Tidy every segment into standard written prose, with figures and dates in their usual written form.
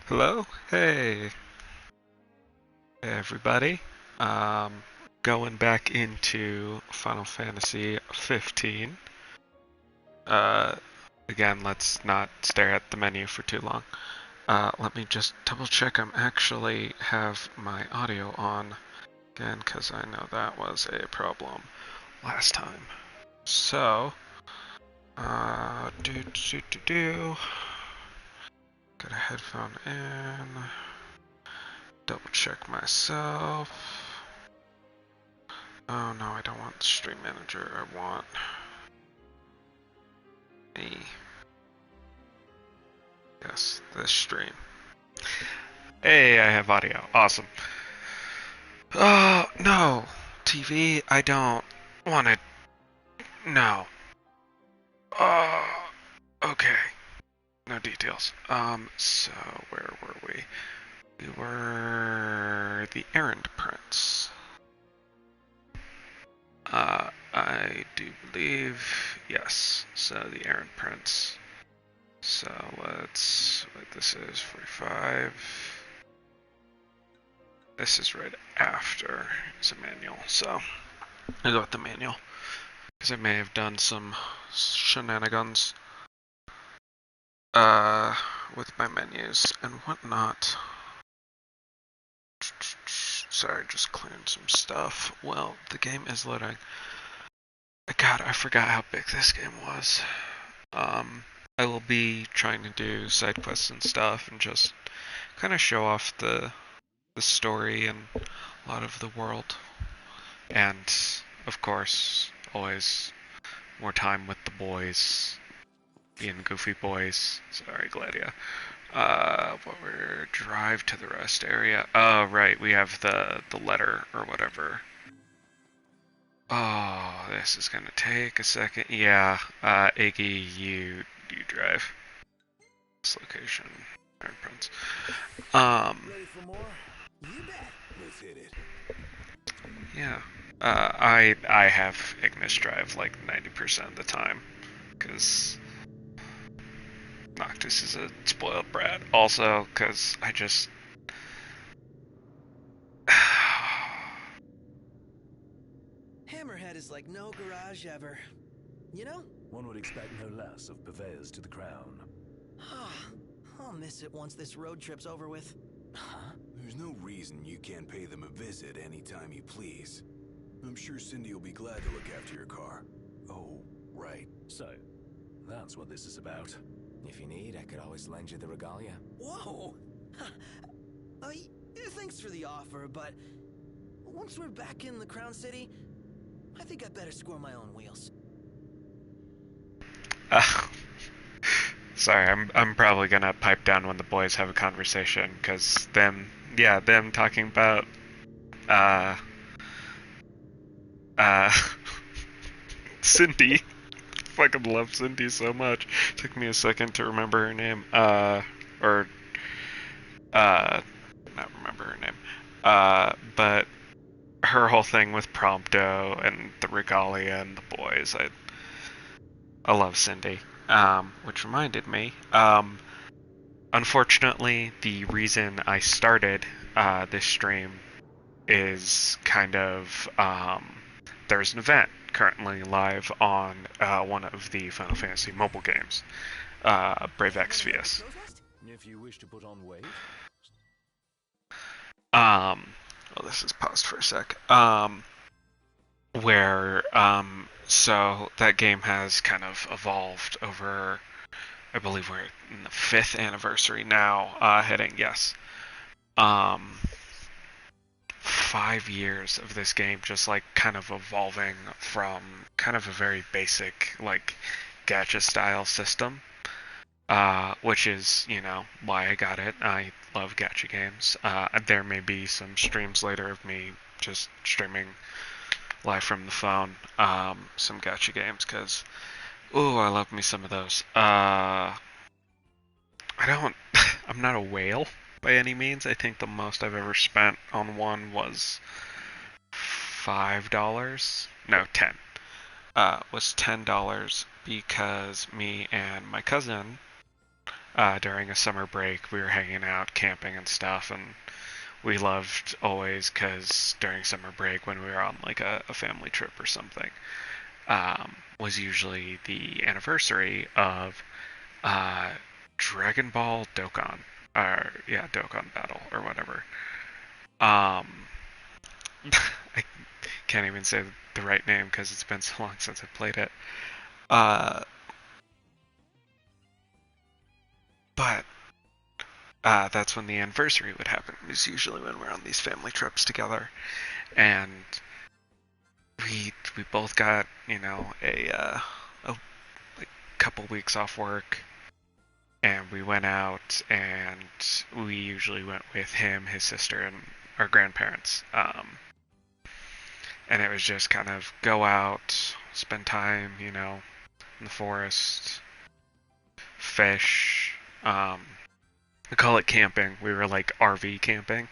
Hello? Hey. Hey everybody. Um, Going back into Final Fantasy 15. Uh, Again, let's not stare at the menu for too long. Let me just double check I'm actually have my audio on again, because I know that was a problem last time. So, do. Got a headphone in. Double check myself. Oh no, I don't want the stream manager. I want me. Yes, this stream. Hey, I have audio. Awesome. Oh, no. TV, I don't want it. No. Oh, okay. No details. So where were we? We were the errand prince. I do believe, yes. So the errand prince. So let's, what this is, 45. This is right after it's a manual, so I go with the manual. Because I may have done some shenanigans with my menus and whatnot. Sorry, just clearing some stuff. Well, the game is loading. God, I forgot how big this game was. I will be trying to do side quests and stuff and just kind of show off the story and a lot of the world. And, of course, always more time with the boys, being goofy boys. Sorry, Gladia. What were drive to the rest area? Oh, right, we have the letter or whatever. Oh, this is gonna take a second. Yeah, Iggy, you drive this location. Prince. Ready for more? You bet. Let's hit it. Yeah. I have Ignis drive like 90% of the time, because Noctis is a spoiled brat. Also, because I just. Hammerhead is like no garage ever. You know? One would expect no less of purveyors to the crown. I'll miss it once this road trip's over with. Huh? There's no reason you can't pay them a visit anytime you please. I'm sure Cindy will be glad to look after your car. Oh, right. So, that's what this is about. If you need, I could always lend you the regalia. Whoa! Thanks for the offer, but once we're back in the Crown City, I think I'd better score my own wheels. Sorry, I'm probably gonna pipe down when the boys have a conversation, because them talking about uh uh Cindy. Fucking love Cindy so much. Took me a second to remember her name. Or not remember her name. But her whole thing with Prompto and the regalia and the boys, I love Cindy. Which reminded me, unfortunately, the reason I started this stream is kind of there's an event currently live on one of the Final Fantasy mobile games, Brave Exvius. If you wish to put on weight. Well, this is paused for a sec. Where so that game has kind of evolved over. I believe we're in the 5th anniversary now, hitting, yes. 5 years of this game just like kind of evolving from kind of a very basic like gacha style system, which is, why I got it. I love gacha games. There may be some streams later of me just streaming live from the phone, some gacha games, because ooh, I love me some of those. I don't. I'm not a whale by any means. I think the most I've ever spent on one was $5. No, 10. Was $10 because me and my cousin during a summer break. We were hanging out, camping and stuff, and we loved always because during summer break when we were on like a family trip or something, was usually the anniversary of Dragon Ball Dokkan, or yeah, Dokkan Battle or whatever. Um, I can't even say the right name because it's been so long since I played it. Uh, but that's when the anniversary would happen. It's usually when we're on these family trips together, and we both got a like, couple weeks off work, and we went out, and we usually went with him, his sister, and our grandparents. And it was just kind of go out, spend time, in the forest, fish. We call it camping. We were like RV camping.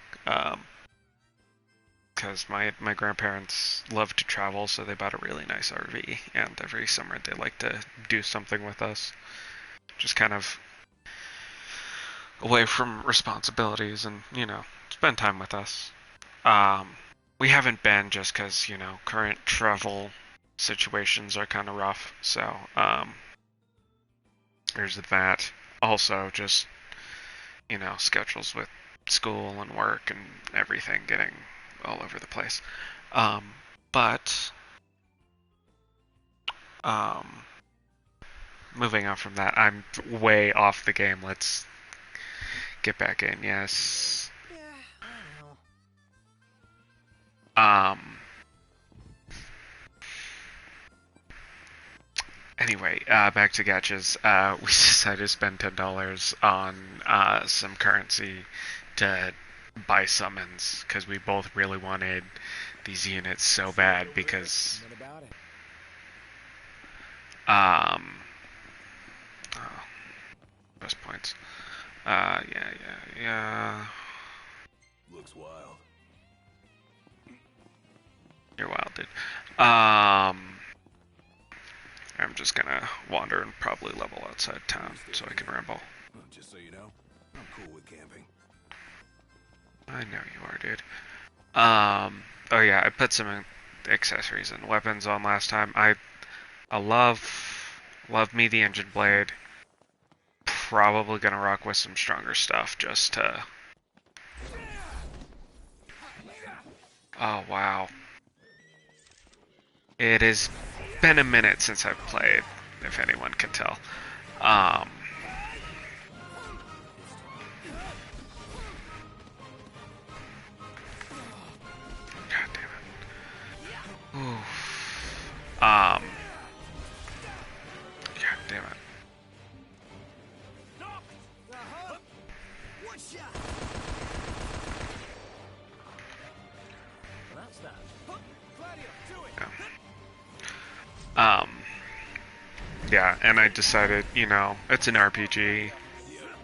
Because my grandparents love to travel, so they bought a really nice RV, and every summer they like to do something with us. Just kind of away from responsibilities and, spend time with us. We haven't been just because, current travel situations are kind of rough, so, there's that. Also, just, schedules with school and work and everything getting all over the place. But, moving on from that, I'm way off the game. Let's get back in, yes. Yeah, I know. Anyway, back to gachas. We decided to spend $10 on some currency to buy summons because we both really wanted these units so bad because What about it? oh, best points. Yeah. Looks wild. You're wild, dude. I'm just gonna wander and probably level outside town so I can ramble. Well, just so you know, I'm cool with camping. I know you are, dude. Oh yeah, I put some accessories and weapons on last time. I love me the engine blade. Probably gonna rock with some stronger stuff just to. Oh wow. It has been a minute since I've played, if anyone can tell. God damn it. Oof. God damn it. That's that. Yeah, and I decided, it's an RPG,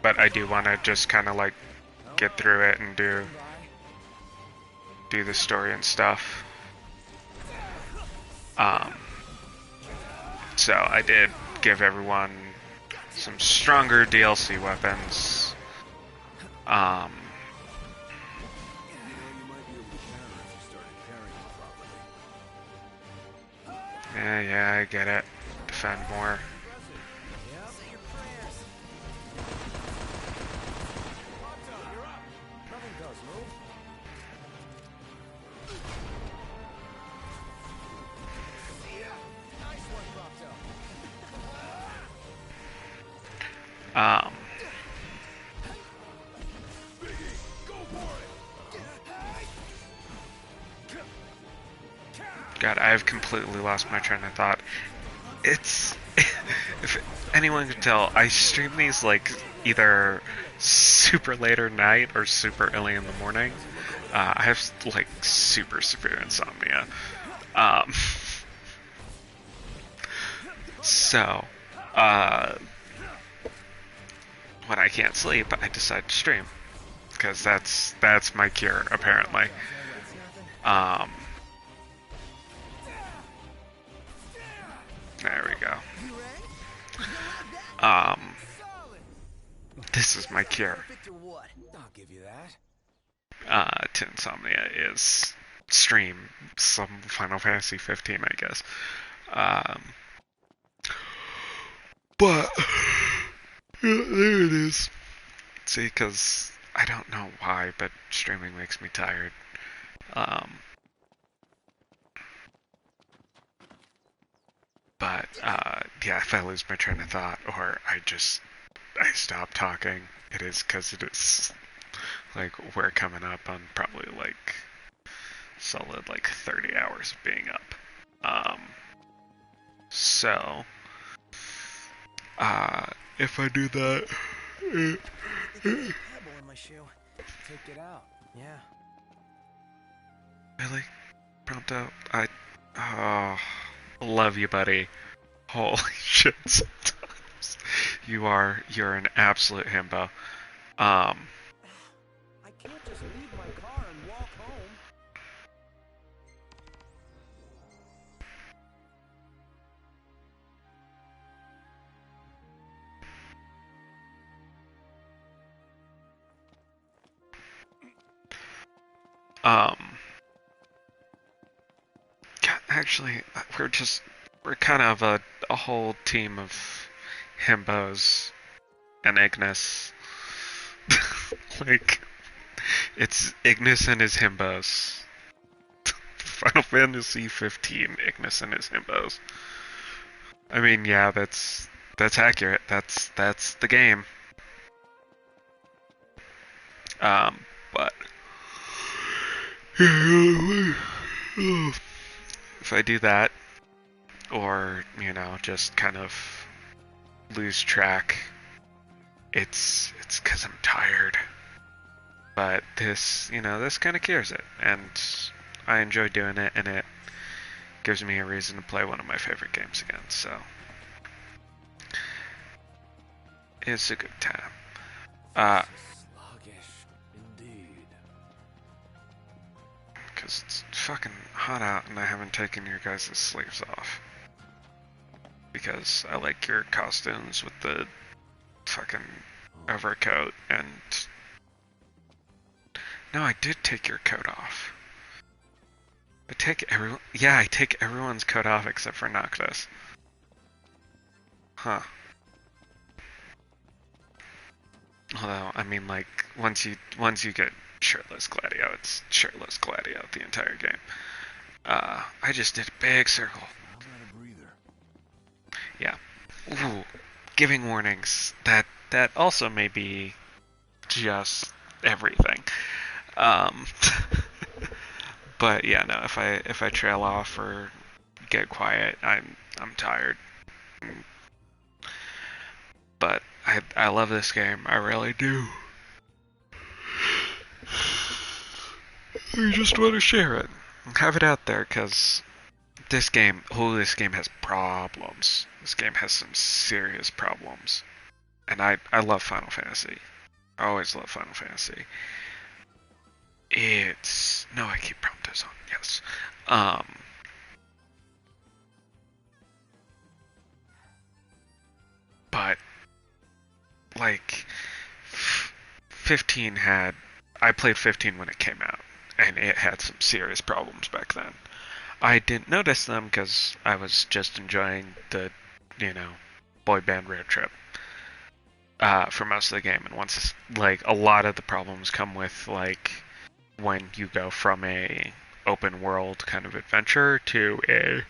but I do want to just kind of like get through it and do the story and stuff. So I did give everyone some stronger DLC weapons. You might be able to counter if you started carrying it properly. Yeah, I get it. Defend more. Say your prayers. You're up. Nothing does, move. Nice one, Procto. God, I have completely lost my train of thought. It's if anyone can tell, I stream these like either super late at night or super early in the morning. I have like super severe insomnia. So, when I can't sleep, I decide to stream because that's my cure apparently. There we go. This is my Is that cure. perfect or what? I'll give you that. To insomnia is stream some Final Fantasy 15, I guess. Um, but yeah, there it is. See, because I don't know why, but streaming makes me tired. Yeah, if I lose my train of thought or I stop talking, it is because it is like we're coming up on probably like solid like 30 hours of being up. Um, so if I do that, I think there's a pebble in my shoe. Take it out. Yeah. really prompt out. Love you, buddy. Holy shit! Sometimes you're an absolute himbo. I can't just leave my car and walk home. Um, actually, we're kind of a whole team of himbos and Ignis. Like, it's Ignis and his himbos. Final Fantasy 15, Ignis and his himbos. I mean, yeah, that's accurate. That's the game. But if I do that, or just kind of lose track, it's because I'm tired. But this kind of cures it, and I enjoy doing it, and it gives me a reason to play one of my favorite games again. So it's a good time. Sluggish, indeed. Because it's fucking hot out, and I haven't taken your guys' sleeves off. Because I like your costumes with the fucking overcoat, and no, I did take your coat off. I take everyone's coat off except for Noctis. Huh. Although, I mean, like, once you get shirtless Gladio, it's shirtless Gladio the entire game. I just did a big circle. How about a breather? Yeah. Ooh, giving warnings. That also may be just everything. Um, but yeah, no. If I trail off or get quiet, I'm tired. But I love this game. I really do. I just want to share it, have it out there, because this game has problems. This game has some serious problems, and I love Final Fantasy. I always love Final Fantasy. I keep prompters on. Yes. But like 15 had I played 15 when it came out, and it had some serious problems back then. I didn't notice them because I was just enjoying the, boy band road trip for most of the game. And once, like, a lot of the problems come with, like, when you go from a open world kind of adventure to a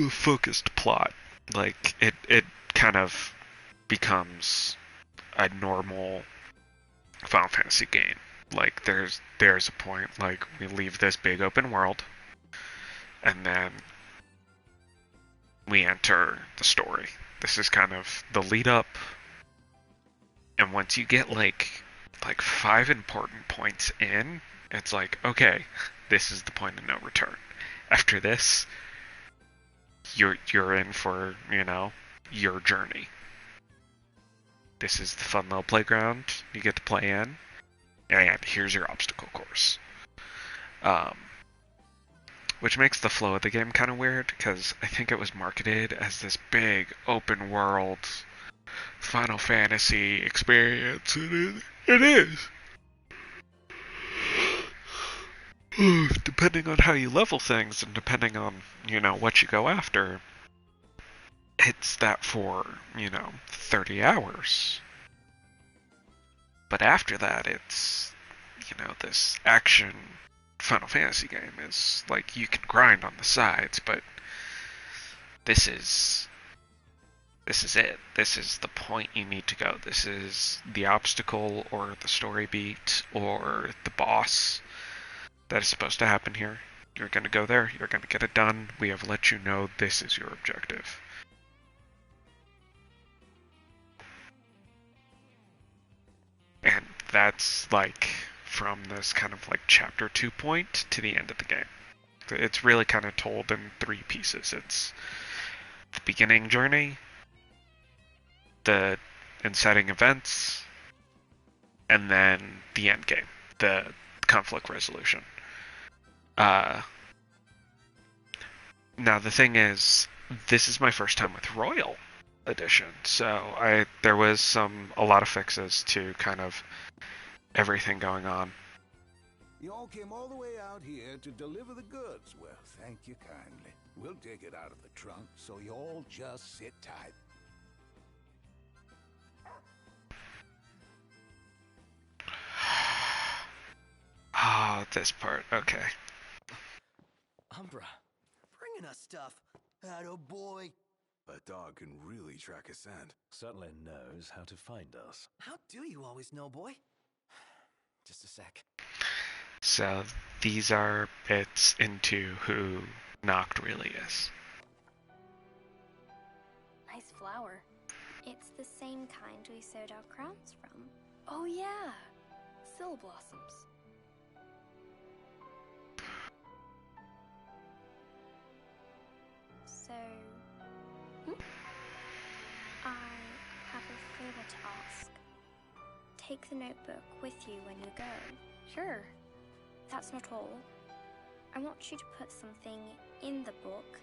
focused plot. Like, it kind of becomes a normal Final Fantasy game. Like, there's a point, like, we leave this big open world, and then we enter the story. This is kind of the lead up, and once you get like 5 important points in, it's like, okay, this is the point of no return. After this, you're in for, your journey. This is the fun little playground you get to play in, and here's your obstacle course. which makes the flow of the game kind of weird, because I think it was marketed as this big open world Final Fantasy experience, and it is. Depending on how you level things and depending on, what you go after, it's that for, 30 hours. But after that, it's, this action Final Fantasy game is like you can grind on the sides, but this is it. This is the point you need to go. This is the obstacle or the story beat or the boss that is supposed to happen here. You're going to go there. You're going to get it done. We have let you know this is your objective. And that's like from this kind of like chapter 2 point to the end of the game. It's really kind of told in 3 pieces. It's the beginning journey, the inciting events, and then the end game, the conflict resolution. Now the thing is, this is my first time with Royal Edition, so there was a lot of fixes to kind of everything going on. You all came all the way out here to deliver the goods. Well, thank you kindly. We'll take it out of the trunk, so you all just sit tight. Ah, this part. Okay. Umbra, bringing us stuff. Attaboy. That dog can really track a scent. Certainly knows how to find us. How do you always know, boy? Just a sec. So these are bits into who Noct really is. Nice flower. It's the same kind we sewed our crowns from. Oh yeah, Syl blossoms. So, I have a favor to ask. Take the notebook with you when you go. Sure, that's not all. I want you to put something in the book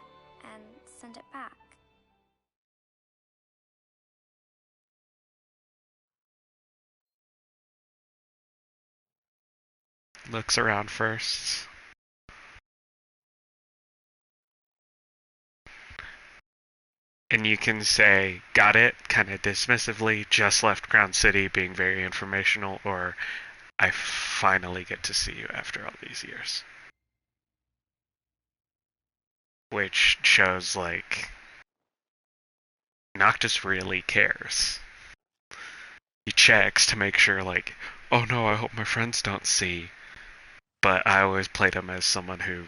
and send it back. Looks around first. And you can say, got it, kind of dismissively, just left Crown City being very informational, or I finally get to see you after all these years. Which shows, like, Noctis really cares. He checks to make sure, like, oh no, I hope my friends don't see. But I always played him as someone who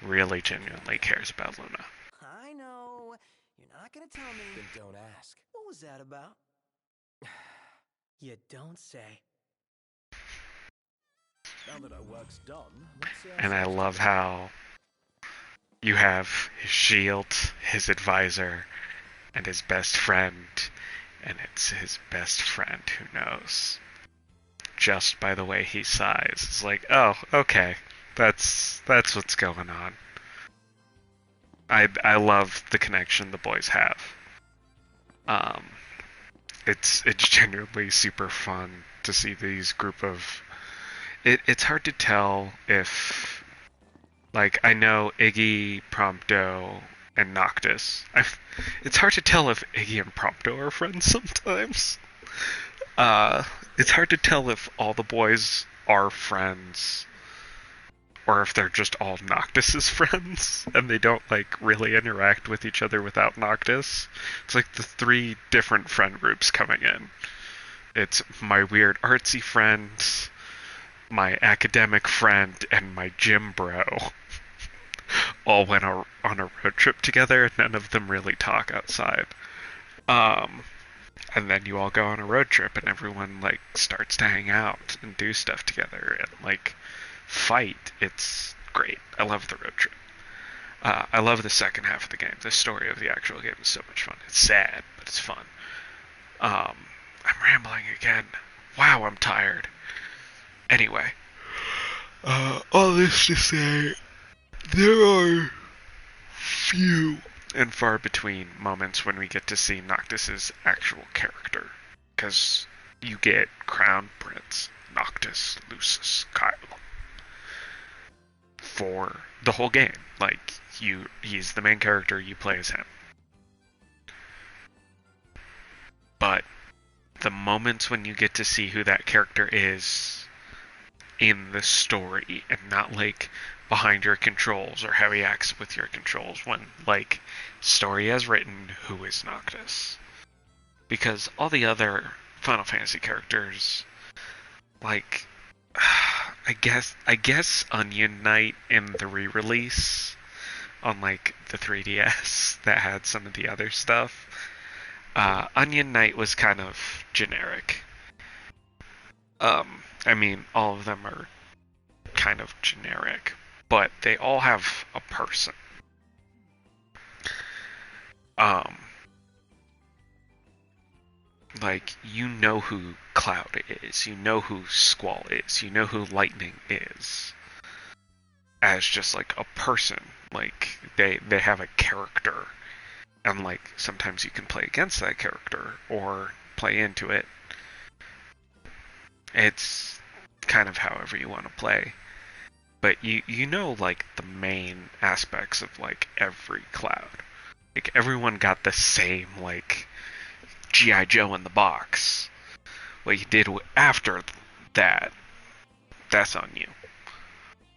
really genuinely cares about Luna. I know. You're not gonna tell me. Then don't ask. What was that about? You don't say. Now that our work's done, let's see And I ourselves love again. how you have his shield, his advisor, and his best friend, and it's his best friend who knows. Just by the way he sighs. It's like, oh, okay. That's what's going on. I love the connection the boys have. It's genuinely super fun to see these group of... It's hard to tell if... Like, I know Iggy, Prompto, and Noctis. It's hard to tell if Iggy and Prompto are friends sometimes. It's hard to tell if all the boys are friends, or if they're just all Noctis's friends, and they don't, like, really interact with each other without Noctis. It's like the 3 different friend groups coming in. It's my weird artsy friend, my academic friend, and my gym bro. All went on a road trip together, and none of them really talk outside. And then you all go on a road trip, and everyone, like, starts to hang out and do stuff together, and, like, fight. It's great. I love the road trip. I love the second half of the game. The story of the actual game is so much fun. It's sad, but it's fun. I'm rambling again. Wow, I'm tired. Anyway, all this to say, there are few and far between moments when we get to see Noctis's actual character, because you get Crown Prince Noctis Lucis Kyle for the whole game. Like, he's the main character, you play as him. But the moments when you get to see who that character is in the story, and not like behind your controls or how he acts with your controls, when like story as written, who is Noctis? Because all the other Final Fantasy characters, like I guess Onion Knight in the re-release on like the 3DS that had some of the other stuff. Onion Knight was kind of generic. I mean, all of them are kind of generic, but they all have a person. Like, you know who Cloud is, you know who Squall is, you know who Lightning is, as just like a person. Like, they have a character, and like sometimes you can play against that character or play into it. It's kind of however you want to play, but you know like the main aspects of like every Cloud. Like, everyone got the same like G.I. Joe in the box. What you did after that, that's on you.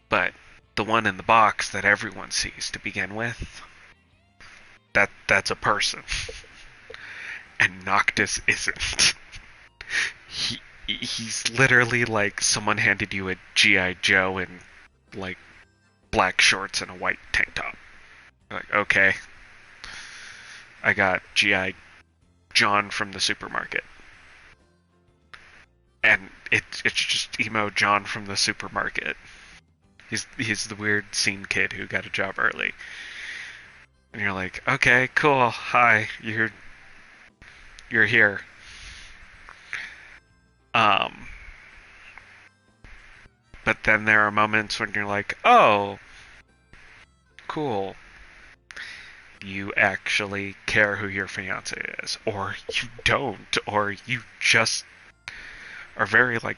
But the one in the box that everyone sees to begin with, that's a person. And Noctis isn't. He's literally like someone handed you a G.I. Joe in like black shorts and a white tank top. You're like, okay, I got G.I. John from the supermarket. And it's just emo John from the supermarket. He's the weird scene kid who got a job early. And you're like, okay, cool, hi, you're here. But then there are moments when you're like, oh, cool. You actually care who your fiance is, or you don't, or you just are very like,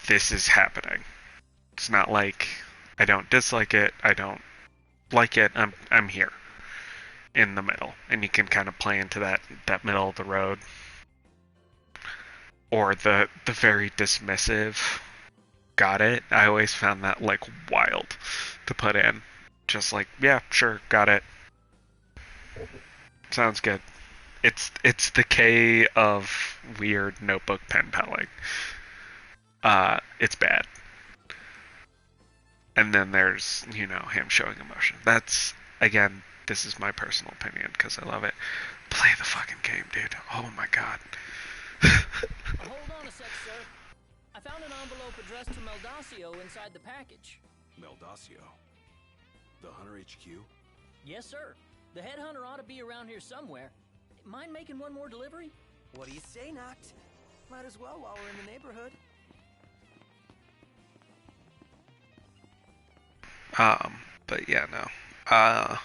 this is happening. It's not like I don't dislike it, I don't like it, I'm here in the middle, and you can kind of play into that middle of the road, or the very dismissive got it. I always found that like wild to put in. Just like, yeah, sure, got it. Sounds good. It's the K of weird notebook pen paling. It's bad. And then there's, him showing emotion. That's, again, this is my personal opinion because I love it. Play the fucking game, dude. Oh my god. Hold on a sec, sir. I found an envelope addressed to Meldacio inside the package. Meldacio? The Hunter HQ? Yes, sir. The headhunter ought to be around here somewhere. Mind making one more delivery? What do you say, Noct? Might as well while we're in the neighborhood. But yeah, no. How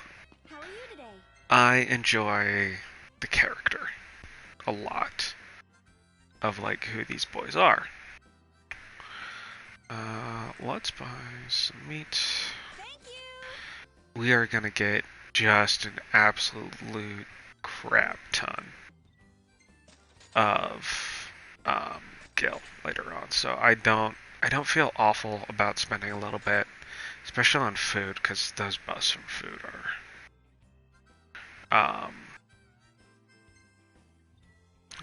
are you today? I enjoy the character a lot of like who these boys are. Let's buy some meat. Thank you! We are gonna get just an absolute crap ton of gil later on, so I don't feel awful about spending a little bit, especially on food, because those buffs from food are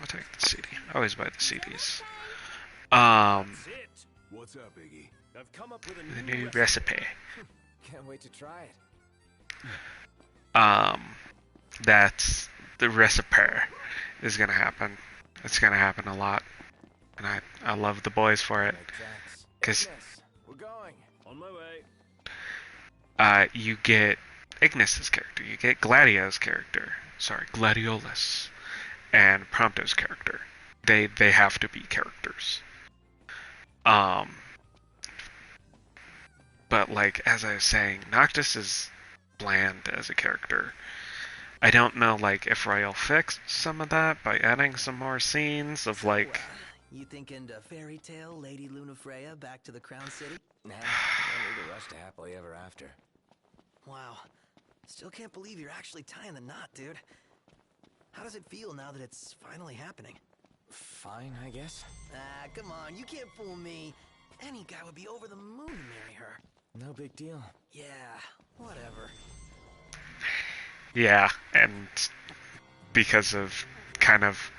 I'll take the CD. I always buy the CDs. That's it. What's up, Iggy? I've come up with a The new new recipe. Can't wait to try it. That's the recipe is gonna happen. It's gonna happen a lot, and I love the boys for it, because We're going. On my way. you get Ignis's character, you get Gladio's character, Gladiolus, and Prompto's character. They have to be characters. but like as I was saying, Noctis is bland as a character. I don't know like if Royal fixed some of that by adding some more scenes of like. You thinking to fairy tale Lady Lunafreya back to the Crown City? Nah, I don't need to rush to happily ever after. Wow. Still can't believe you're actually tying the knot, dude. How does it feel now that it's finally happening? Fine, I guess. Ah, come on, you can't fool me. Any guy would be over the moon to marry her. No big deal. Yeah, whatever. Yeah, and because of kind of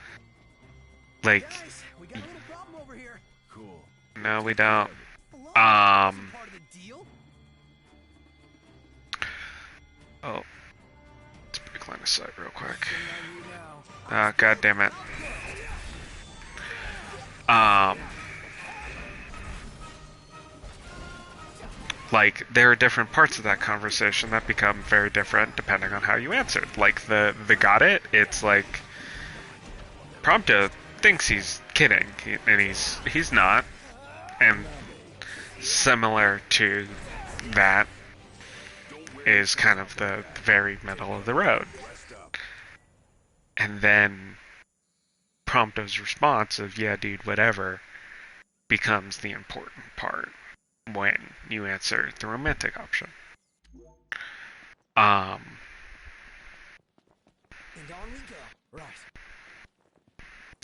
like. Guys, we got a little problem over here. Cool. No, we don't. Hello? Part of the deal? Oh. Let's break line of sight real quick. Thing on you now. Ah, god damn it. Like, there are different parts of that conversation that become very different depending on how you answer. Like, the got it, it's like, Prompto thinks he's kidding, and he's not. And similar to that is kind of the very middle of the road. And then Prompto's response of, yeah, dude, whatever, becomes the important part when you answer the romantic option. And on we go.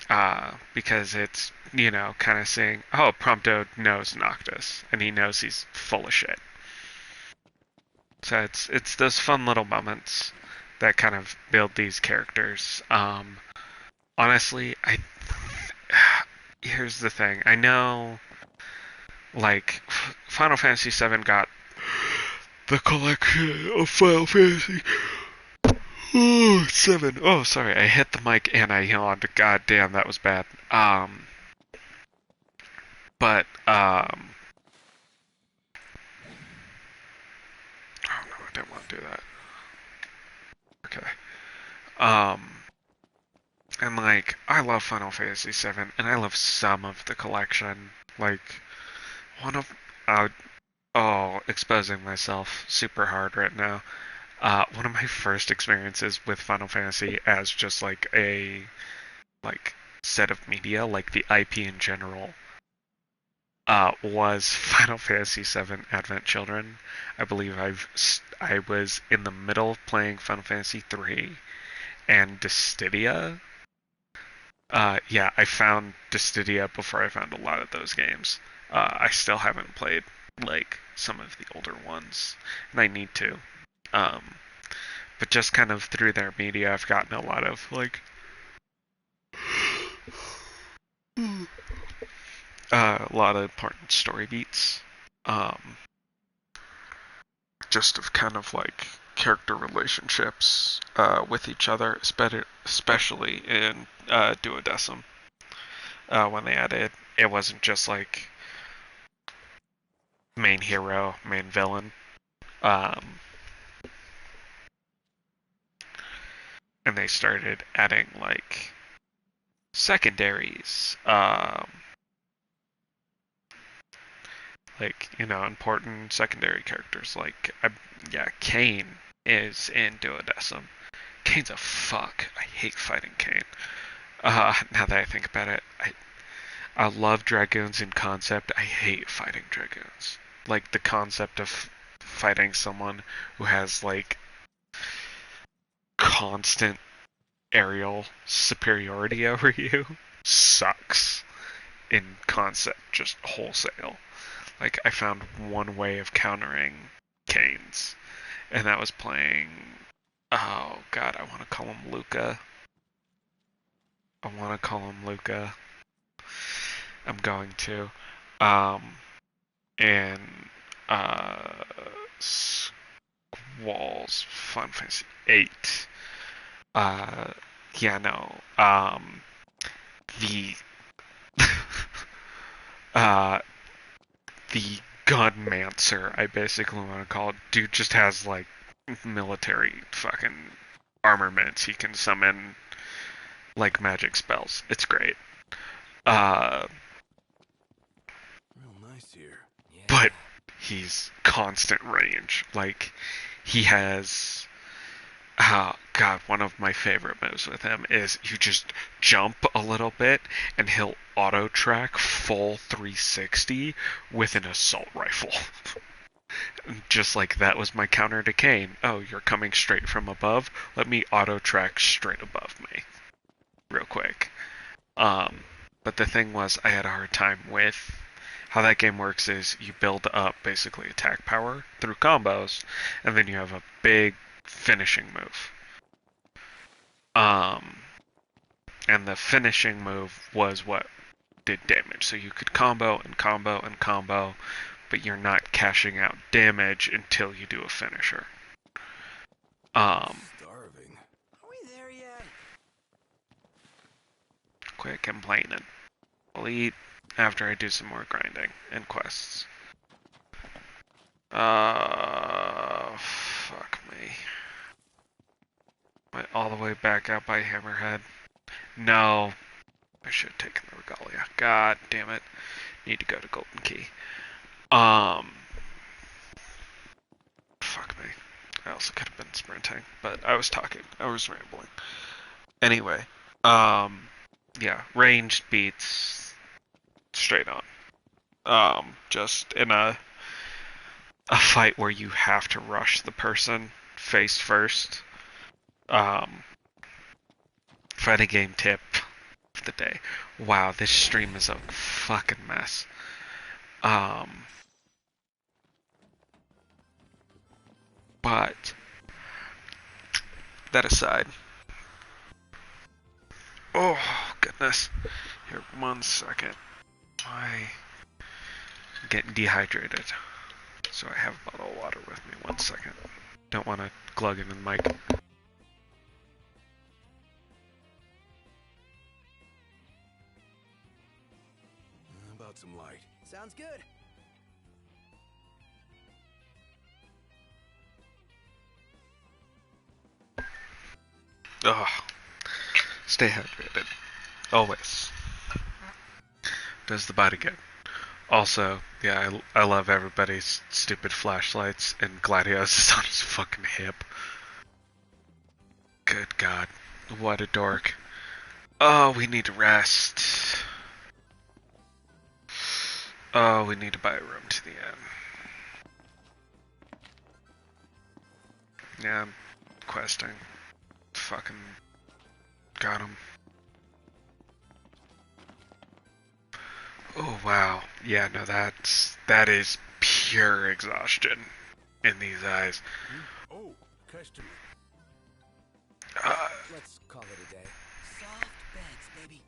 Right. Because it's, you know, kind of saying, oh, Prompto knows Noctis, and he knows he's full of shit. So it's those fun little moments that kind of build these characters. Honestly, here's the thing. I know, like, Final Fantasy VII got the collection of Final Fantasy. Oh, 7. Oh, sorry, I hit the mic and I yawned. God damn, that was bad. Oh no, I didn't want to do that. Okay. And like, I love Final Fantasy VII, and I love some of the collection. Like, one of, exposing myself super hard right now. One of my first experiences with Final Fantasy as just like a, like, set of media, like the IP in general, was Final Fantasy VII Advent Children. I believe I was in the middle of playing Final Fantasy III and Dissidia. Yeah, I found Dissidia before I found a lot of those games. I still haven't played, like, some of the older ones, and I need to. But just kind of through their media, I've gotten a lot of, like, a lot of important story beats. Just of kind of, like, character relationships with each other, especially in Duodecim. When they added, it wasn't just like main hero, main villain. And they started adding like secondaries, like, you know, important secondary characters. Like, Kain is in Duodecim. Kain's a fuck. I hate fighting Kain. Now that I think about it, I love Dragoons in concept. I hate fighting Dragoons. Like, the concept of fighting someone who has, like, constant aerial superiority over you sucks in concept, just wholesale. Like, I found one way of countering Kain's, and that was playing, oh god, I want to call him Luca. I'm going to. And Squall's Final Fantasy 8. Yeah, no. The the Gunmancer, I basically want to call it. Dude just has like military fucking armaments. He can summon like magic spells. It's great. Real nice here. Yeah. But he's constant range. Like, he has, oh god, one of my favorite moves with him is you just jump a little bit and he'll auto track full 360 with an assault rifle. Just like that was my counter to Kane. Oh, you're coming straight from above? Let me auto track straight above me. Real quick. But the thing was, I had a hard time with how that game works is you build up basically attack power through combos, and then you have a big finishing move. And the finishing move was what did damage. So you could combo and combo and combo, but you're not cashing out damage until you do a finisher. Starving. Are we there yet? Quit complaining. I'll eat after I do some more grinding and quests. Fuck me. Went all the way back out by Hammerhead. No. I should have taken the Regalia. God damn it. Need to go to Golden Key. Fuck me. I also could have been sprinting, but I was talking. I was rambling. Anyway, yeah, ranged beats straight on. Just in a fight where you have to rush the person face first. Fighting game tip of the day. Wow, this stream is a fucking mess. But that aside. Oh, goodness. Here, 1 second. I'm getting dehydrated. So I have a bottle of water with me. 1 second. Don't want to glug in the mic. How about some light? Sounds good. Ugh. Stay hydrated. Always. Does the body good. Also, yeah, I love everybody's stupid flashlights, and Gladius is on his fucking hip. Good God. What a dork. Oh, we need to rest. Oh, we need to buy a room to the inn. Yeah, I'm questing. Fucking got him. Oh wow. Yeah, no, that is pure exhaustion in these eyes. Oh, customer. Let's call it a day. Soft beds, baby.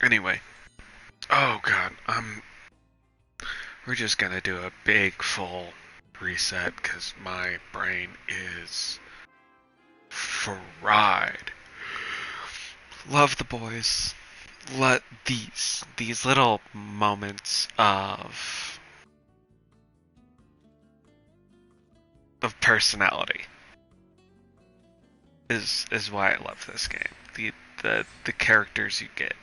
Anyway. Oh god, we're just gonna do a big full reset because my brain is fried. Love the boys. Let these little moments of personality is why I love this game. The characters you get.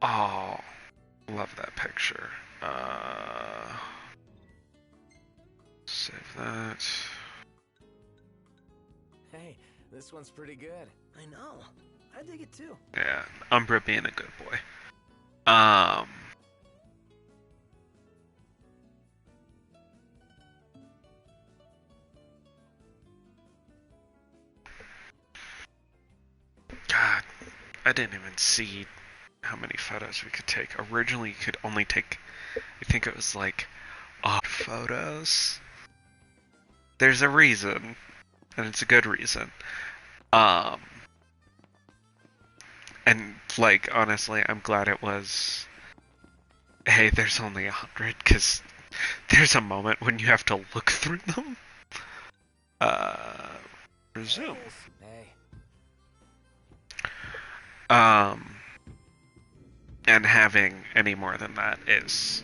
Oh, love that picture. Save that. Hey, this one's pretty good. I know. I dig it too. Yeah, Umbra being a good boy. God, I didn't even see how many photos we could take. Originally, you could only take, I think it was like, 8 photos. There's a reason, and it's a good reason. And, like, honestly, I'm glad it was, hey, there's only 100, because there's a moment when you have to look through them. Resume. Hey. And having any more than that is,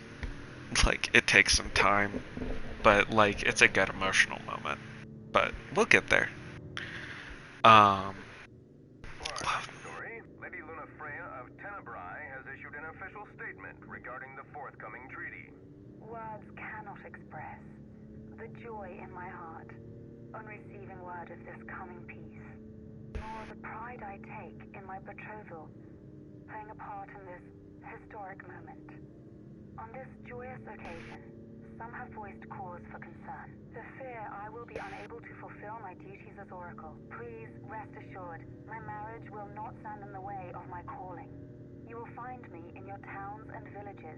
like, it takes some time, but, like, it's a good emotional moment. But we'll get there. Love forthcoming treaty. Words cannot express the joy in my heart on receiving word of this coming peace, nor the pride I take in my betrothal playing a part in this historic moment. On this joyous occasion, some have voiced cause for concern. The fear I will be unable to fulfill my duties as Oracle. Please rest assured, my marriage will not stand in the way of my calling. You will find me in your towns and villages,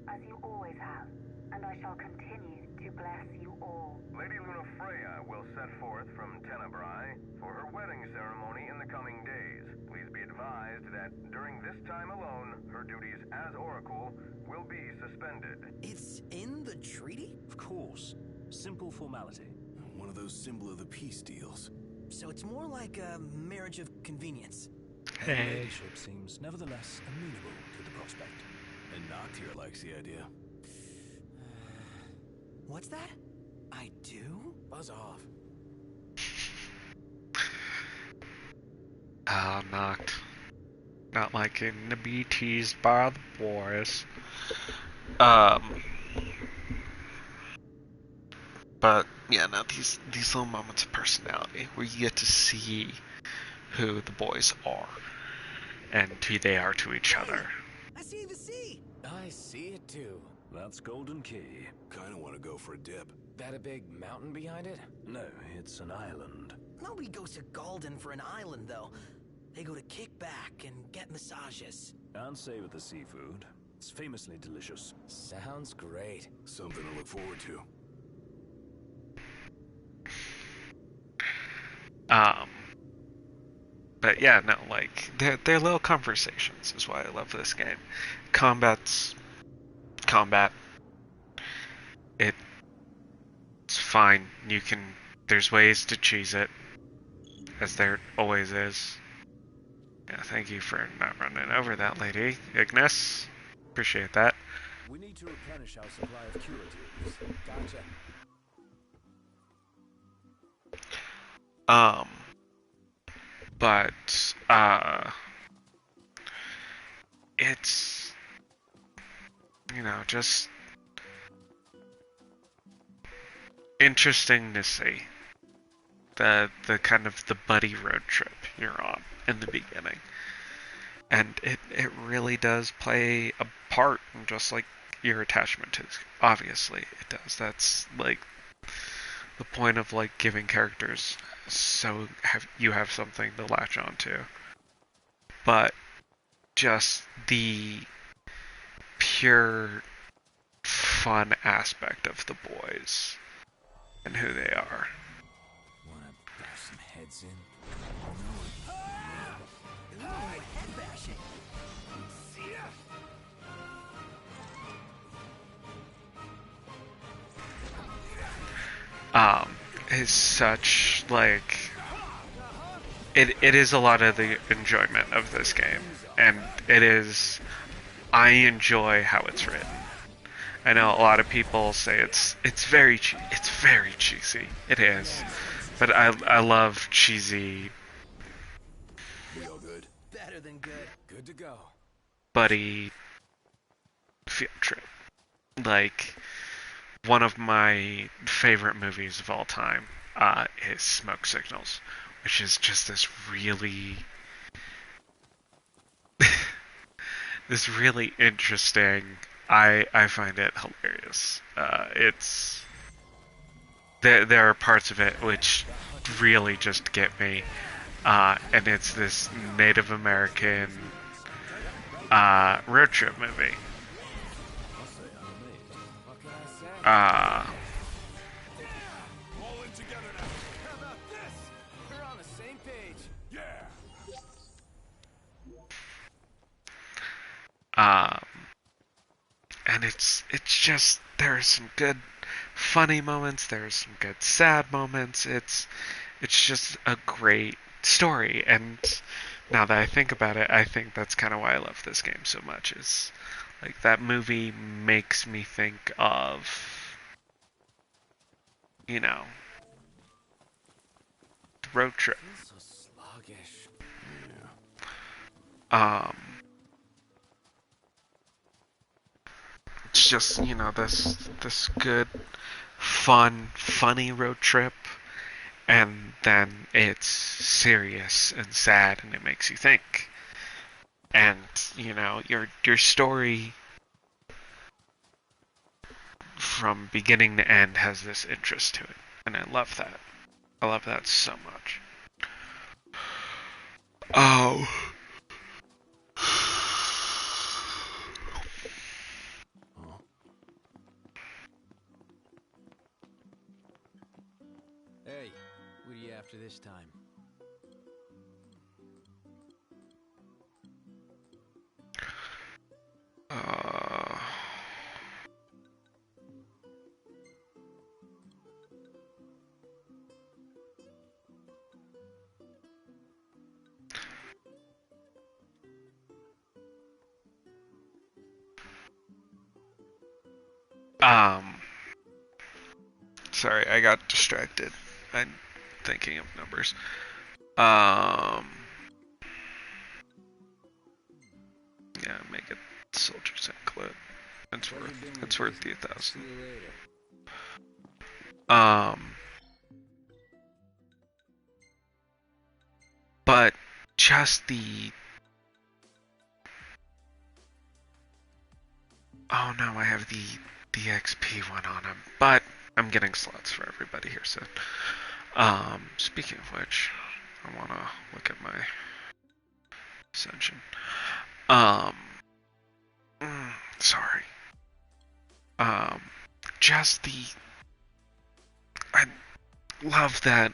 as you always have, and I shall continue to bless you all. Lady Luna Freya will set forth from Tenebrae for her wedding ceremony in the coming days. Please be advised that during this time alone, her duties as Oracle will be suspended. It's in the treaty? Of course. Simple formality. One of those symbol of the peace deals. So it's more like a marriage of convenience. Her ladyship seems nevertheless amenable to the prospect. And Noctier likes the idea. What's that? I do? Buzz off. Knocked. Not liking to be teased by the boys. But yeah, no, these little moments of personality where you get to see who the boys are and who they are to each other. I see the sea! I see it too. That's Golden Key. Kinda wanna go for a dip. That a big mountain behind it? No, it's an island. Nobody goes to Galden for an island, though. They go to kick back and get massages. And savor the seafood. It's famously delicious. Sounds great. Something to look forward to. But yeah, no, like, they're little conversations is why I love this game. Combat's combat. It's fine. There's ways to cheese it, as there always is. Yeah, thank you for not running over that lady, Ignis. Appreciate that. We need to replenish our supply of curatives. Gotcha. But it's, just interesting to see the kind of the buddy road trip you're on in the beginning. And it really does play a part in just like your attachment to, obviously it does. That's like the point of like giving characters so you have something to latch onto. But just the pure fun aspect of the boys and who they are. Wanna bash some heads in? Head bashing. Is such like it is a lot of the enjoyment of this game, and I enjoy how it's written. I know a lot of people say it's very cheesy. It is, but I love cheesy. Real good. Better than good. Good to go. Buddy field trip. Like, one of my favorite movies of all time is Smoke Signals, which is just this really interesting. I find it hilarious. It's there are parts of it which really just get me, and it's this Native American road trip movie. All in together now. How about this? We're on the same page. Yeah. And it's just, there are some good funny moments, there's some good sad moments. It's just a great story, and now that I think about it, I think that's kind of why I love this game so much. Is like that movie makes me think of, the road trip. Feels so sluggish. just, you know, this good, fun, funny road trip, and then it's serious and sad, and it makes you think. And you know, your story from beginning to end has this interest to it, and I love that. I love that so much. Oh. Hey, what are you after this time? Uh, um, sorry, I got distracted. I'm thinking of numbers. Yeah, make it soldiers include. It's worth the 1,000. But just the. Oh no, I have the XP one on him, but I'm getting slots for everybody here soon. Speaking of which, I want to look at my ascension. Um, sorry. Um, just the. I love that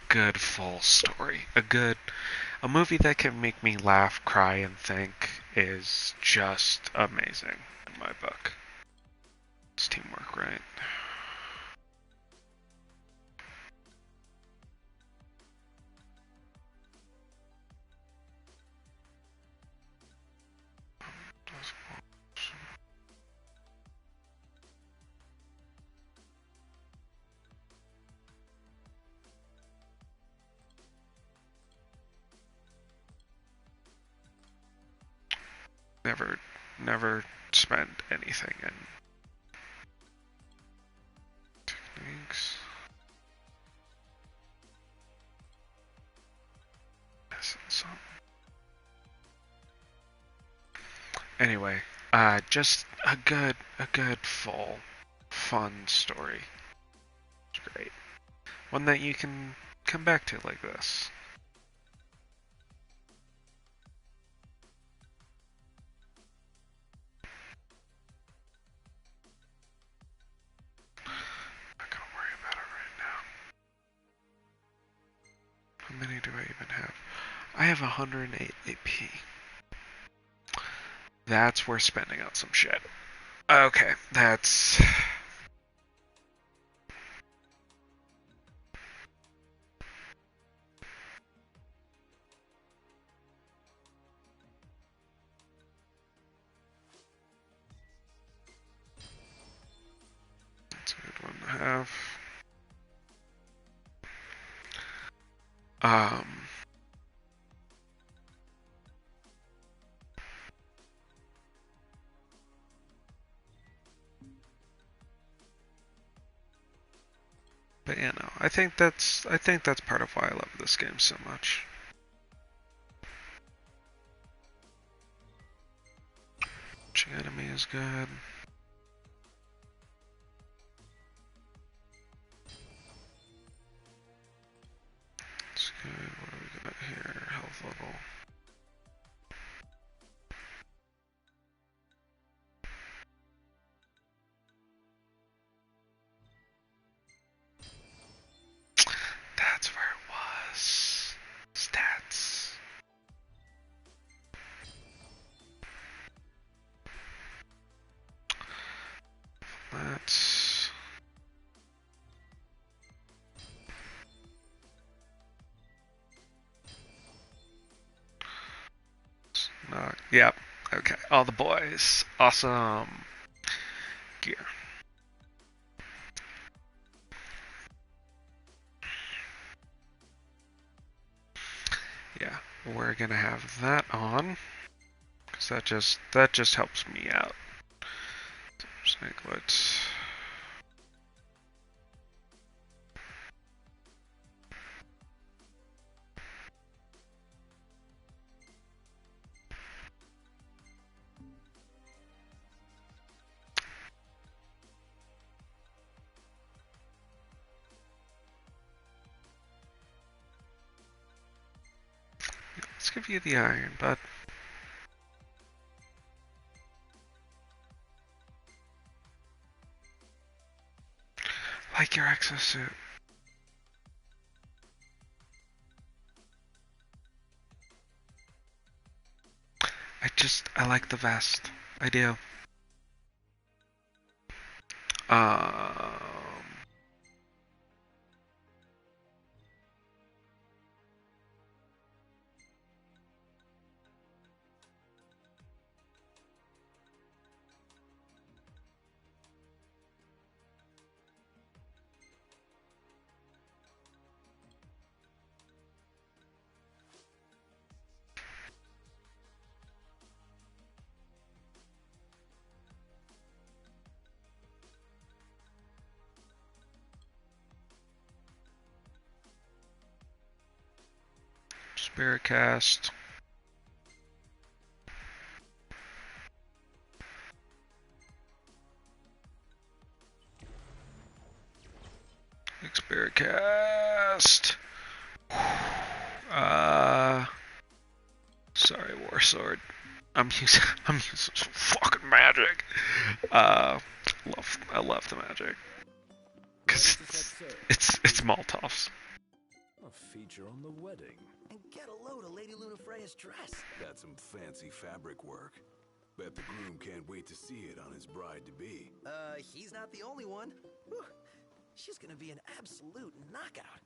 good full story. A movie that can make me laugh, cry, and think is just amazing in my book. It's teamwork, right? Never spend anything in techniques. Anyway, just a good full, fun story. It's great. One that you can come back to like this. I'm not gonna worry about it right now. How many do I even have? I have 108 AP. That's worth spending on some shit. Okay, that's. That's a good one to have. But yeah, no, I think that's part of why I love this game so much. Enemy is good. It's good. What do we got here? Health level. That's where it was. Stats. That's. Yep. Okay. All the boys. Awesome. Gear. Yeah. We're gonna have that on. Because that just helps me out. So Snakelets. Let's give you the iron, bud. Like your exosuit. I like the vest. I do. Um, Spirit cast. Spirit cast. Sorry, War Sword. I'm using some fucking magic. I love the magic. Cause it's Molotovs. A feature on the wedding. And get a load of Lady Lunafreya's dress. That's some fancy fabric work. Bet the groom can't wait to see it on his bride-to-be. He's not the only one. Whew. She's gonna be an absolute knockout.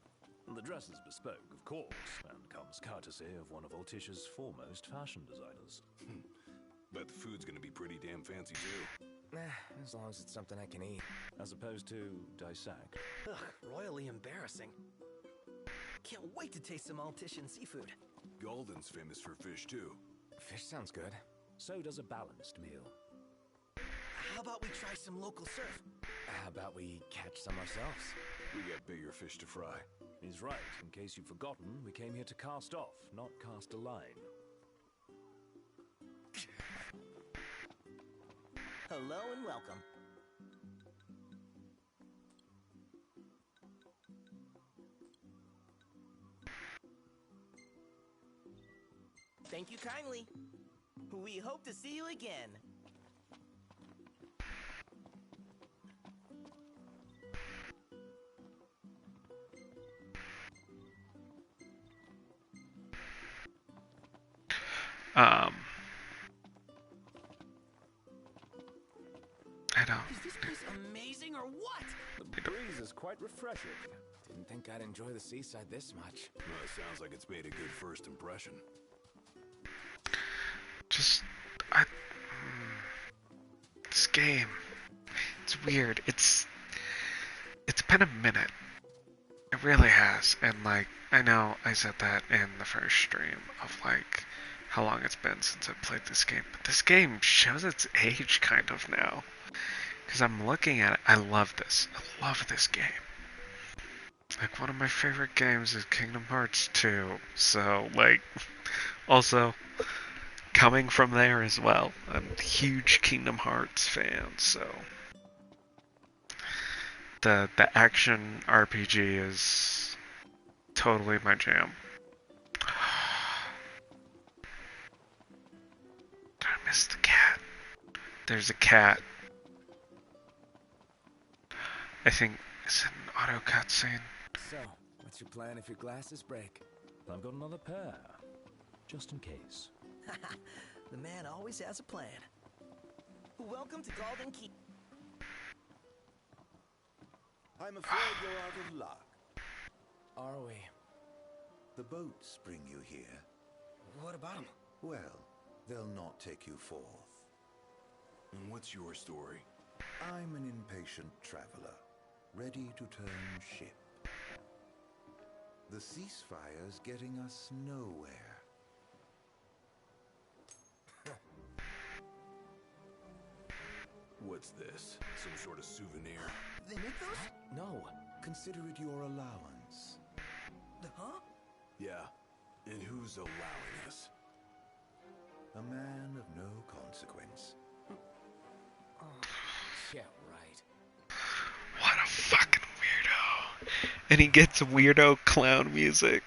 The dress is bespoke, of course, and comes courtesy of one of Alticia's foremost fashion designers. Bet the food's gonna be pretty damn fancy, too. As long as it's something I can eat. As opposed to dissect. Ugh, royally embarrassing. Can't wait to taste some Altician seafood. Golden's famous for fish, too. Fish sounds good. So does a balanced meal. How about we try some local surf? How about we catch some ourselves? We got bigger fish to fry. He's right. In case you've forgotten, we came here to cast off, not cast a line. Hello and welcome. Thank you kindly. We hope to see you again. I don't. Is this place amazing or what? The breeze is quite refreshing. Didn't think I'd enjoy the seaside this much. Well, it sounds like it's made a good first impression. This game, it's weird. It's been a minute. It really has. And like, I know I said that in the first stream of like how long it's been since I played this game, but this game shows its age kind of now. Because I'm looking at it, I love this. I love this game. Like, one of my favorite games is Kingdom Hearts 2. So, like, also, coming from there as well. I'm a huge Kingdom Hearts fan, so... The action RPG is totally my jam. Did I miss the cat? There's a cat. I think it's an auto cutscene. So, what's your plan if your glasses break? I've got another pair, just in case. The man always has a plan. Welcome to Golden Key. I'm afraid you're out of luck. Are we? The boats bring you here. What about him? Well, they'll not take you forth. And what's your story? I'm an impatient traveler, ready to turn ship. The ceasefire's getting us nowhere. What's this? Some sort of souvenir? They make those? No. Consider it your allowance. Huh? Yeah. And who's allowing us? A man of no consequence. Yeah, right. What a fucking weirdo. And he gets weirdo clown music.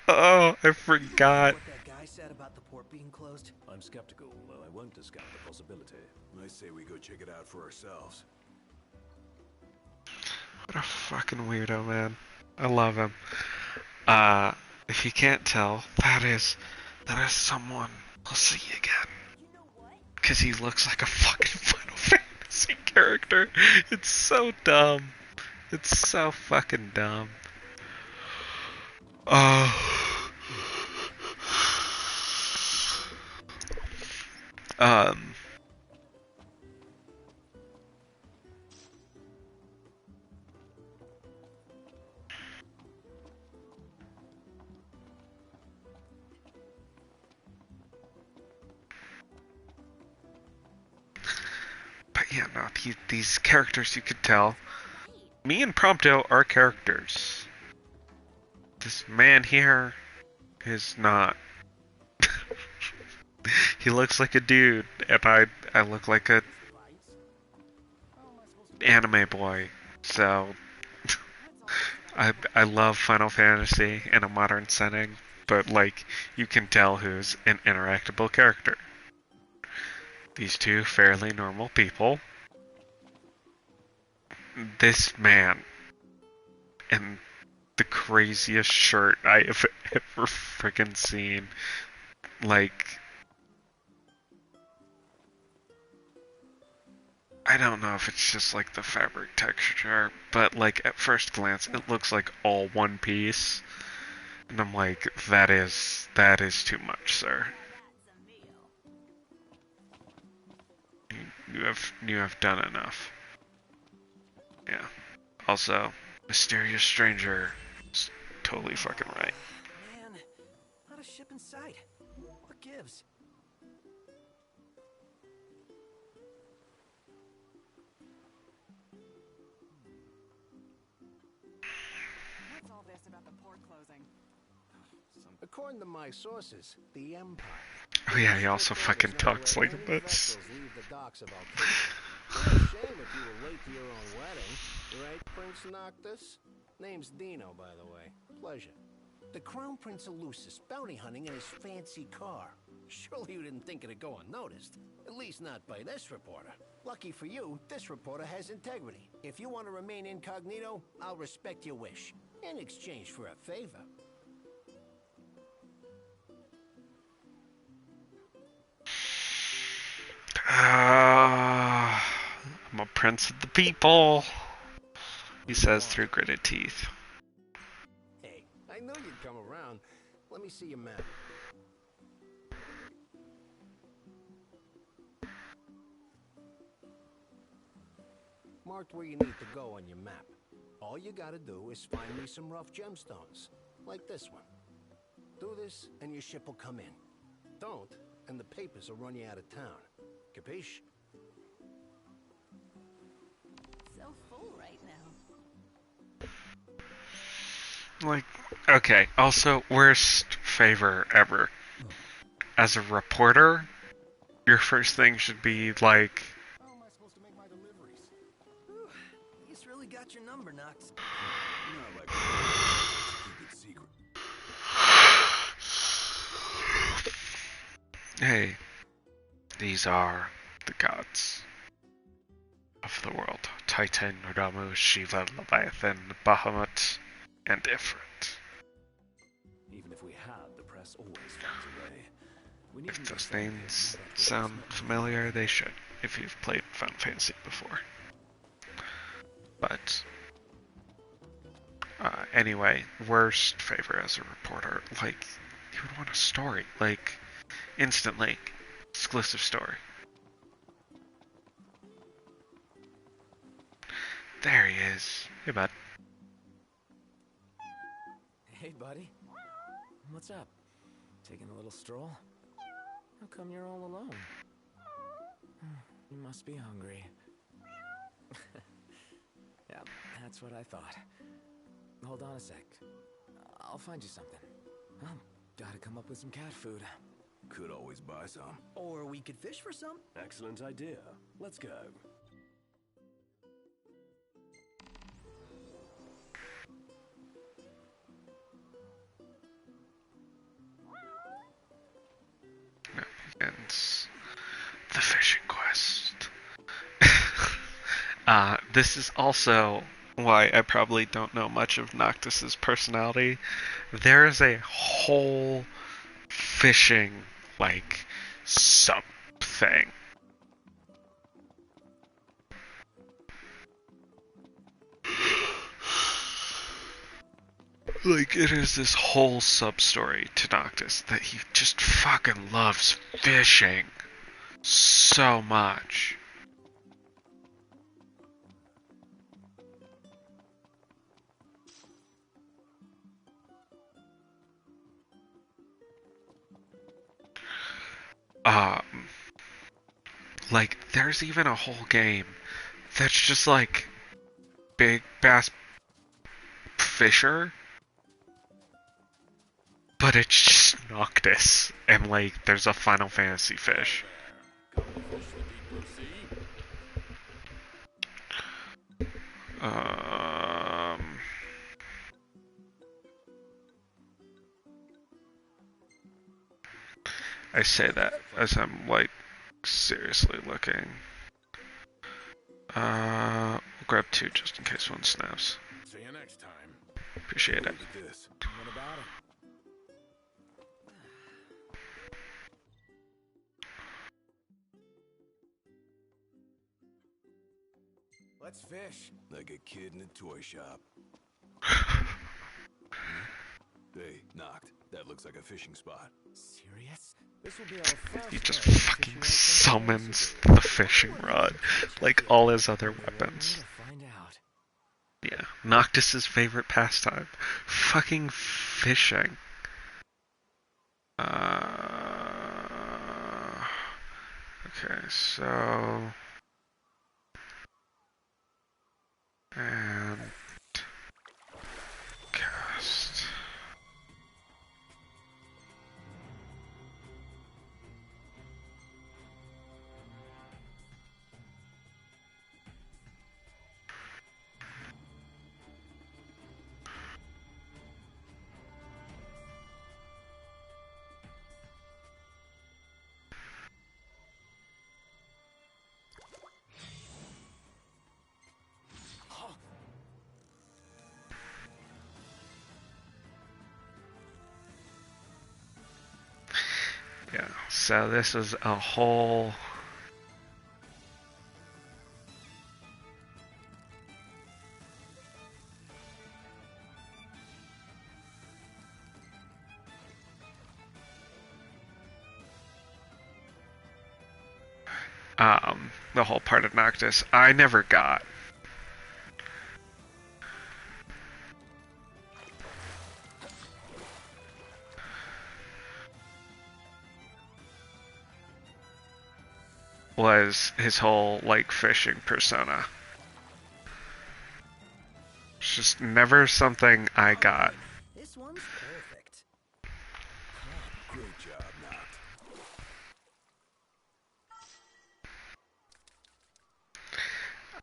Oh, I forgot. What that guy said about the port being closed? I'm skeptical, though I won't discount the possibility. I say we go check it out for ourselves. What a fucking weirdo, man. I love him. If you can't tell, that is someone we'll see again. Cause he looks like a fucking Final Fantasy character. It's so dumb. It's so fucking dumb. Oh. But yeah, no, these characters you could tell. Me and Prompto are characters. This man here is not. He looks like a dude, and I look like a anime boy. So I love Final Fantasy in a modern setting, but like you can tell who's an interactable character. These two fairly normal people. This man in the craziest shirt I have ever freaking seen. Like, I don't know if it's just like the fabric texture, but like at first glance it looks like all one piece. And I'm like, that is too much, sir. You have done enough. Yeah. Also, mysterious stranger is totally fucking right. Man, not a ship in sight. What gives? What's all this about the port closing? According to my sources, the Empire. Oh yeah, he also fucking talks like this. Leave the docks of Alcatraz. It's a shame if you were late to your own wedding. Right, Prince Noctis? Name's Dino, by the way. Pleasure. The Crown Prince of Lucis bounty hunting in his fancy car. Surely you didn't think it'd go unnoticed. At least not by this reporter. Lucky for you, this reporter has integrity. If you want to remain incognito, I'll respect your wish. In exchange for a favor. I'm a prince of the people, he says through gritted teeth. Hey, I knew you'd come around. Let me see your map. Marked where you need to go on your map. All you gotta do is find me some rough gemstones, like this one. Do this, and your ship will come in. Don't, and the papers will run you out of town. Capiche? So full right now. Like, okay, also, worst favor ever. As a reporter, your first thing should be like, How am I supposed to make my deliveries? Whew, he's really got your number, Nox. Not like keep it secret. hey, these are the gods of the world. Titan, Ramu, Shiva, Leviathan, Bahamut, and Ifrit. Even if we had, the press always finds a way. We need If those names sound familiar, they should, if you've played Final Fantasy before. But, anyway, worst favor as a reporter, like, you would want a story, like, instantly, exclusive story. There he is. Hey, bud. Hey, buddy. What's up? Taking a little stroll? How come you're all alone? You must be hungry. Yeah, that's what I thought. Hold on a sec. I'll find you something. Gotta come up with some cat food. Could always buy some. Or we could fish for some. Excellent idea. Let's go. Begins the fishing quest. This is also why I probably don't know much of Noctis's personality. There is a whole fishing, like, sub-thing. Like, it is this whole sub-story to Noctis that he just fucking loves fishing so much. Like, there's even a whole game that's just like big bass fisher, but it's just Noctis, and like there's a Final Fantasy fish. I say that as I'm like seriously looking. We'll grab 2 just in case one snaps. See you next time. Appreciate it. What about it? Let's fish. Like a kid in a toy shop. Hey, Noct. That looks like a fishing spot. Serious? This will be our first. He just fucking summons the fishing rod, like all his other weapons. Yeah, Noctis's favorite pastime. Fucking fishing. Okay, so... And... Cast... Yeah, so this is a whole... the whole part of Noctis I never got. Was his whole, like, fishing persona. It's just never something I got. This one's perfect. Great job,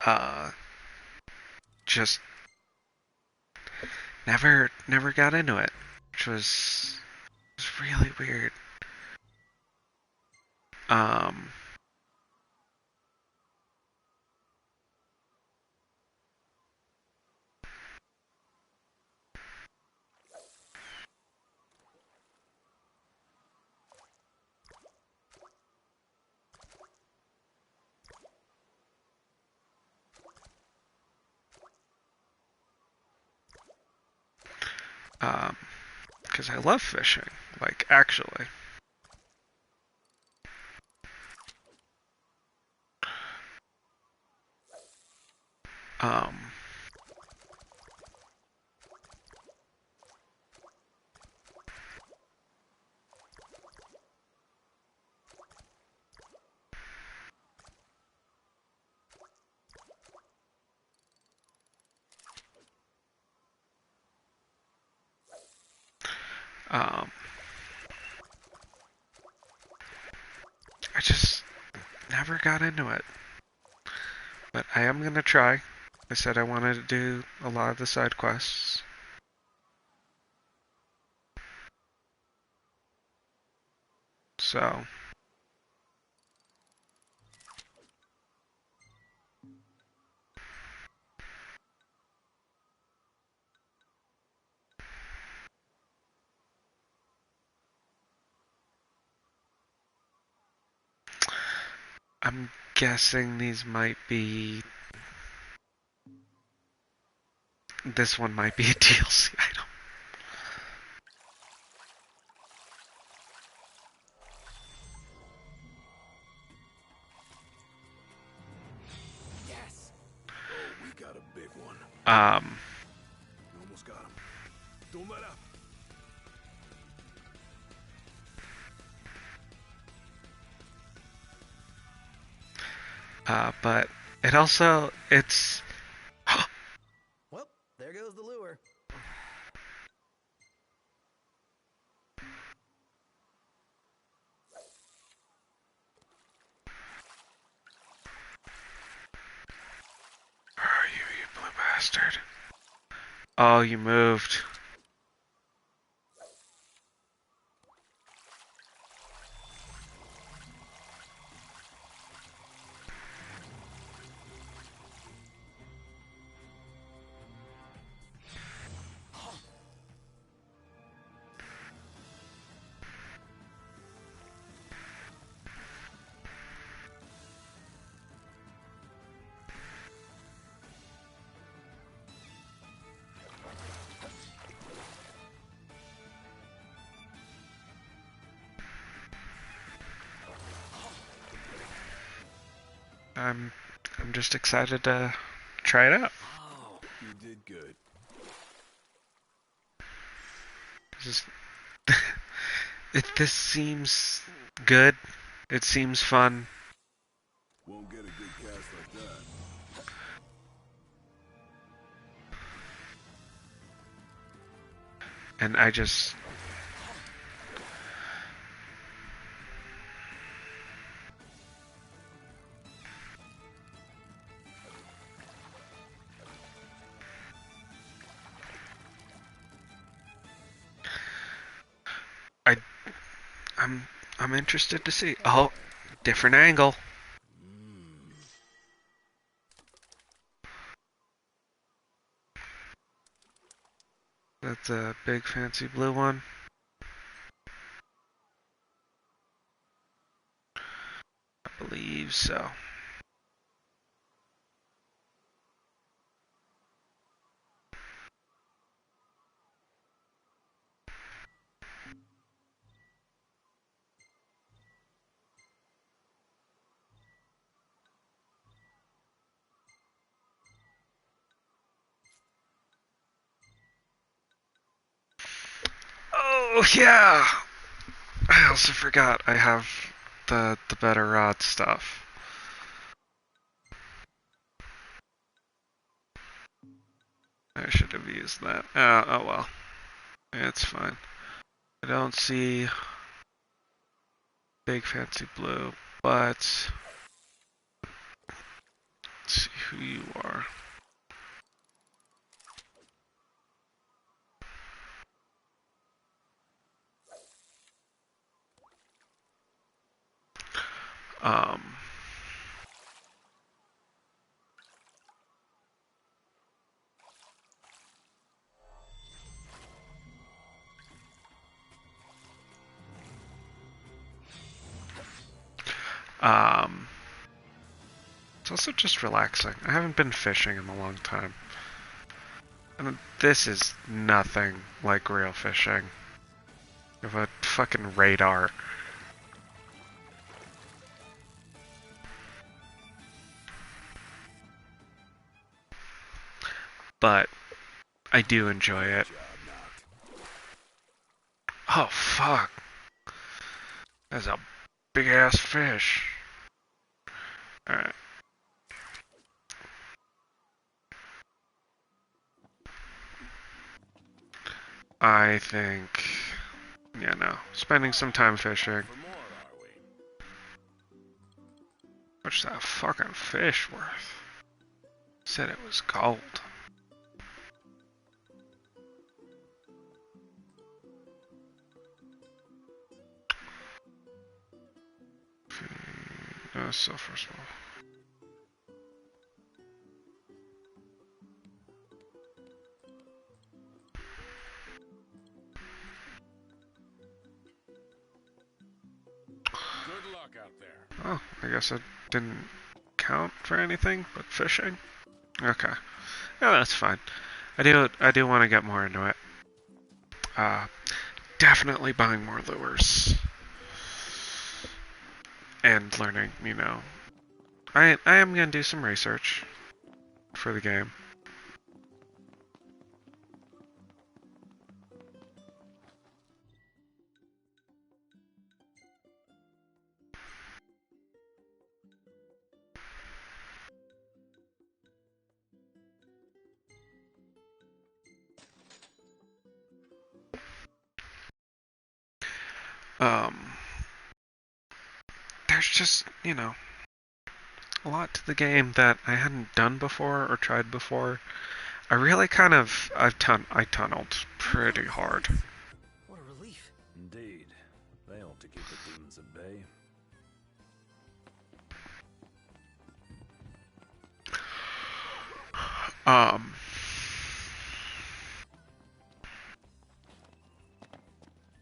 Noct. Just never got into it, which was really weird. Because I love fishing, like, actually. Um, I just never got into it. But I am gonna try. I said I wanted to do a lot of the side quests. So, I'm guessing these might be... This one might be a DLC item. Yes. Oh, we got a big one. You almost got him. Don't let up. But it also, it's... Well, there goes the lure. Where are you, you blue bastard? Oh, you moved. I'm just excited to try it out. Oh, you did good. This seems good. It seems fun. Won't get a good cast like that. And I just... I... I'm interested to see. Oh, different angle. That's a big fancy blue one. I believe so. Oh yeah! I also forgot I have the better rod stuff. I should have used that. Oh well. It's fine. I don't see big fancy blue, but let's see who you are. Um, it's also just relaxing. I haven't been fishing in a long time. And this is nothing like real fishing. You have a fucking radar. But I do enjoy it. Oh fuck. That's a big ass fish. Alright. I think Yeah, no. Spending some time fishing. For more, are we? What's that fucking fish worth? Said it was gold. No, sulfur small. Good luck out there. Oh, I guess it didn't count for anything but fishing. Okay, yeah, that's fine. I do want to get more into it. Definitely buying more lures and learning. You know, I am gonna do some research for the game. Um, there's just, you know, a lot to the game that I hadn't done before or tried before. I really kind of, I tunneled pretty hard. What a relief. Indeed. They ought to keep the demons at bay.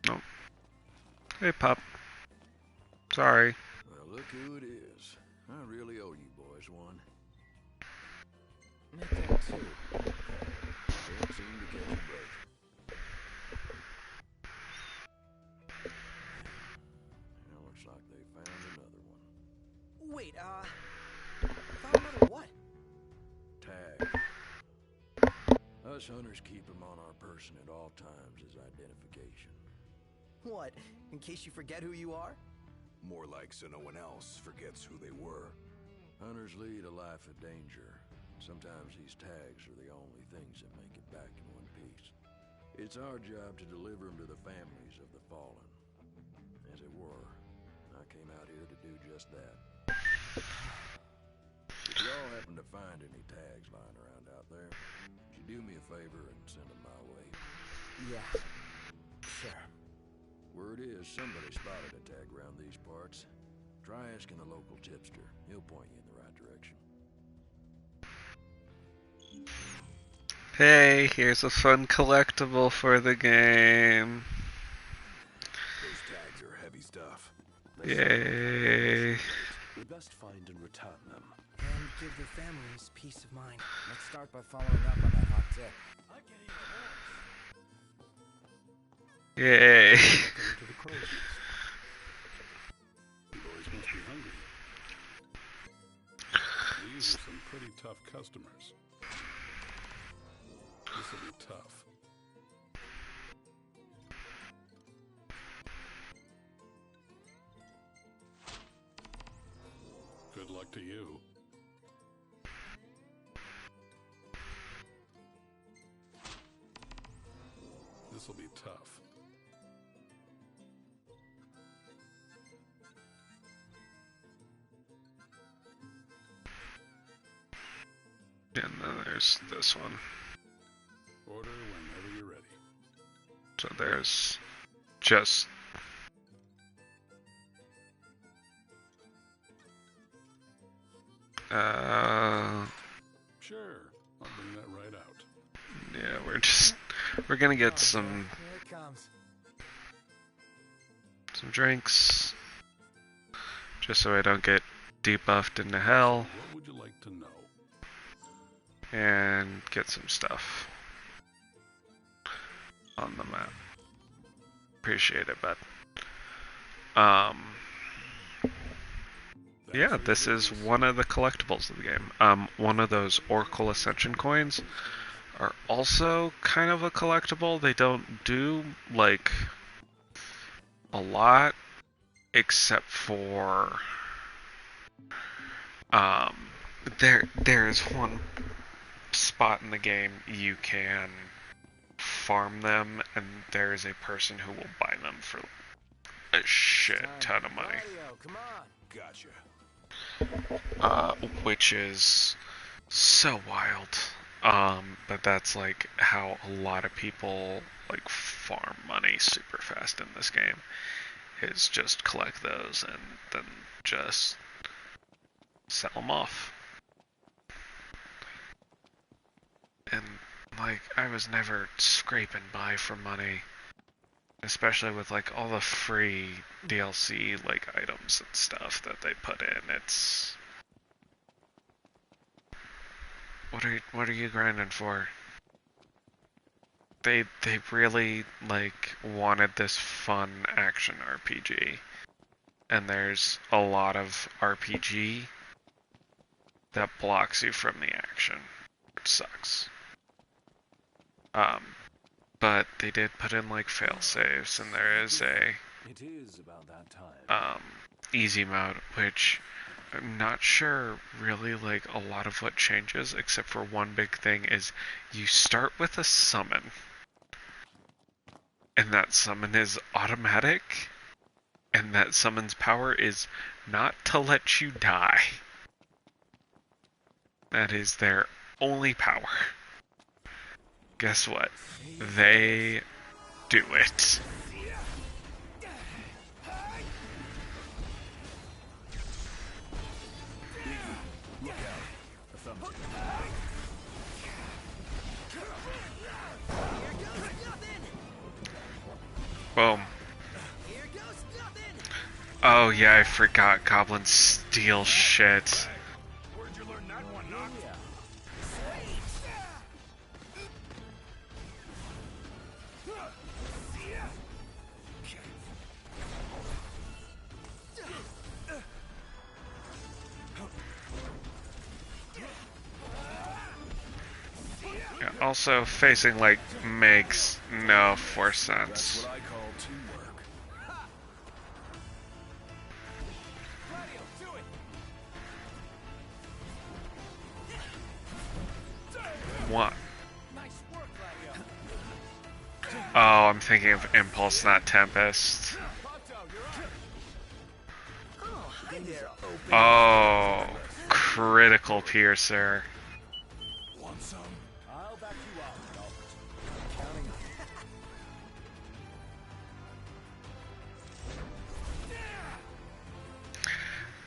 Nope. Hey, pup. Sorry. Well, look who it is. I really owe you boys one. Make that two. Can't seem to catch a break. Now looks like they found another one. Wait, found another what? Tag. Us hunters keep them on our person at all times as identification. What? In case you forget who you are? More like so no one else forgets who they were. Hunters lead a life of danger. Sometimes these tags are the only things that make it back in one piece. It's our job to deliver them to the families of the fallen. As it were, I came out here to do just that. If y'all happen to find any tags lying around out there, would you do me a favor and send them my way? Yeah. Sure. Word is somebody spotted a tag around these parts. Try asking the local tipster. He'll point you in the right direction. Hey, here's a fun collectible for the game. Those tags are heavy stuff. Yay. We best find and return them. And give their families peace of mind. Let's start by following up on that hot tip. Yay. Welcome to the crow's nest. You boys must be hungry. These are some pretty tough customers. This'll be tough. Good luck to you. This'll be tough. And then there's this one. Order whenever you're ready. So there's just Sure, I'll bring that right out. yeah, we're gonna get some Here it comes. drinks just so I don't get debuffed into hell, What would you like to know? and get some stuff on the map. Appreciate it, bud. Yeah, this is one of the collectibles of the game. One of those Oracle Ascension coins are also kind of a collectible. They don't do, like, a lot, except for, there's one spot in the game you can farm them, and there is a person who will buy them for a shit ton of money. Come on. Gotcha. Which is so wild. But that's like how a lot of people like farm money super fast in this game, is just collect those and then just sell them off. And like, I was never scraping by for money, especially with like all the free DLC like items and stuff that they put in. It's what are you grinding for? They really like wanted this fun action RPG, and there's a lot of RPG that blocks you from the action, which sucks. But they did put in like fail saves, and there is a It is about that time. easy mode, which I'm not sure really like a lot of what changes, except for one big thing is you start with a summon, and that summon is automatic, and that summon's power is not to let you die. That is their only power. Guess what? They do it. Look out. A thumbtack. Boom. Oh yeah, I forgot goblins steal shit. Where'd you learn that one, Noct? Yeah, also, facing like makes no force That's sense. what I call teamwork. What? Oh, I'm thinking of Impulse, not Tempest. Oh, critical piercer. Want some? I'll back you up, Noct. Counting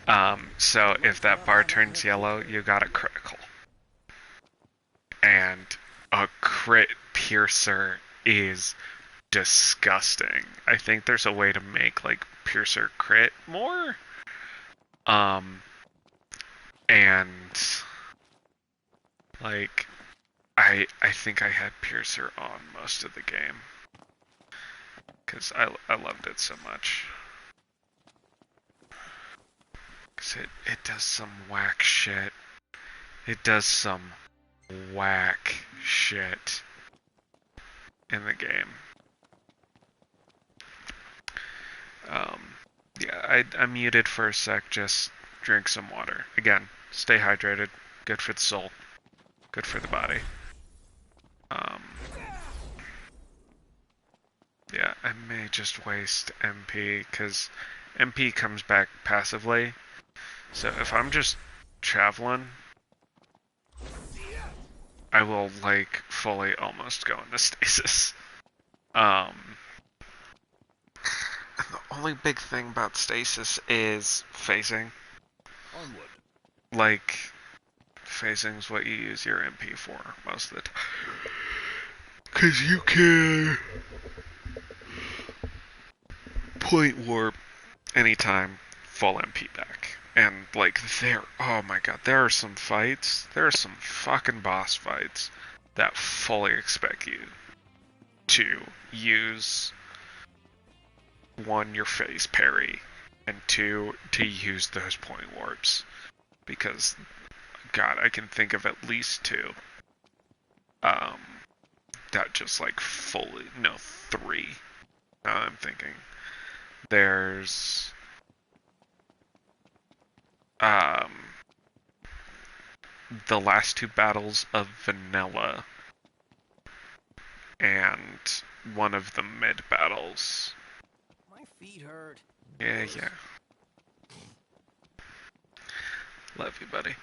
on So if that bar turns yellow, you got a critical. And a crit piercer is disgusting. I think there's a way to make like piercer crit more. And like I think I had piercer on most of the game, cuz I loved it so much. Cuz it does some whack shit. It does some whack shit in the game. Yeah, I muted for a sec, just drink some water. Again, stay hydrated. Good for the soul. Good for the body. Yeah, I may just waste MP, because MP comes back passively. So if I'm just traveling, I will, like, fully almost go into stasis. And the only big thing about stasis is phasing. onward. Like, phasing's what you use your MP for most of the time. Because you can point warp anytime, full MP back. And, like, oh my god, there are some fucking boss fights that fully expect you to use, one, your phase parry, and two, to use those point warps. Because, god, I can think of at least two. That just, like, fully, no, three. Now I'm thinking. There's the last two battles of Vanilla, and one of the mid battles. My feet hurt. Yeah. Love you, buddy.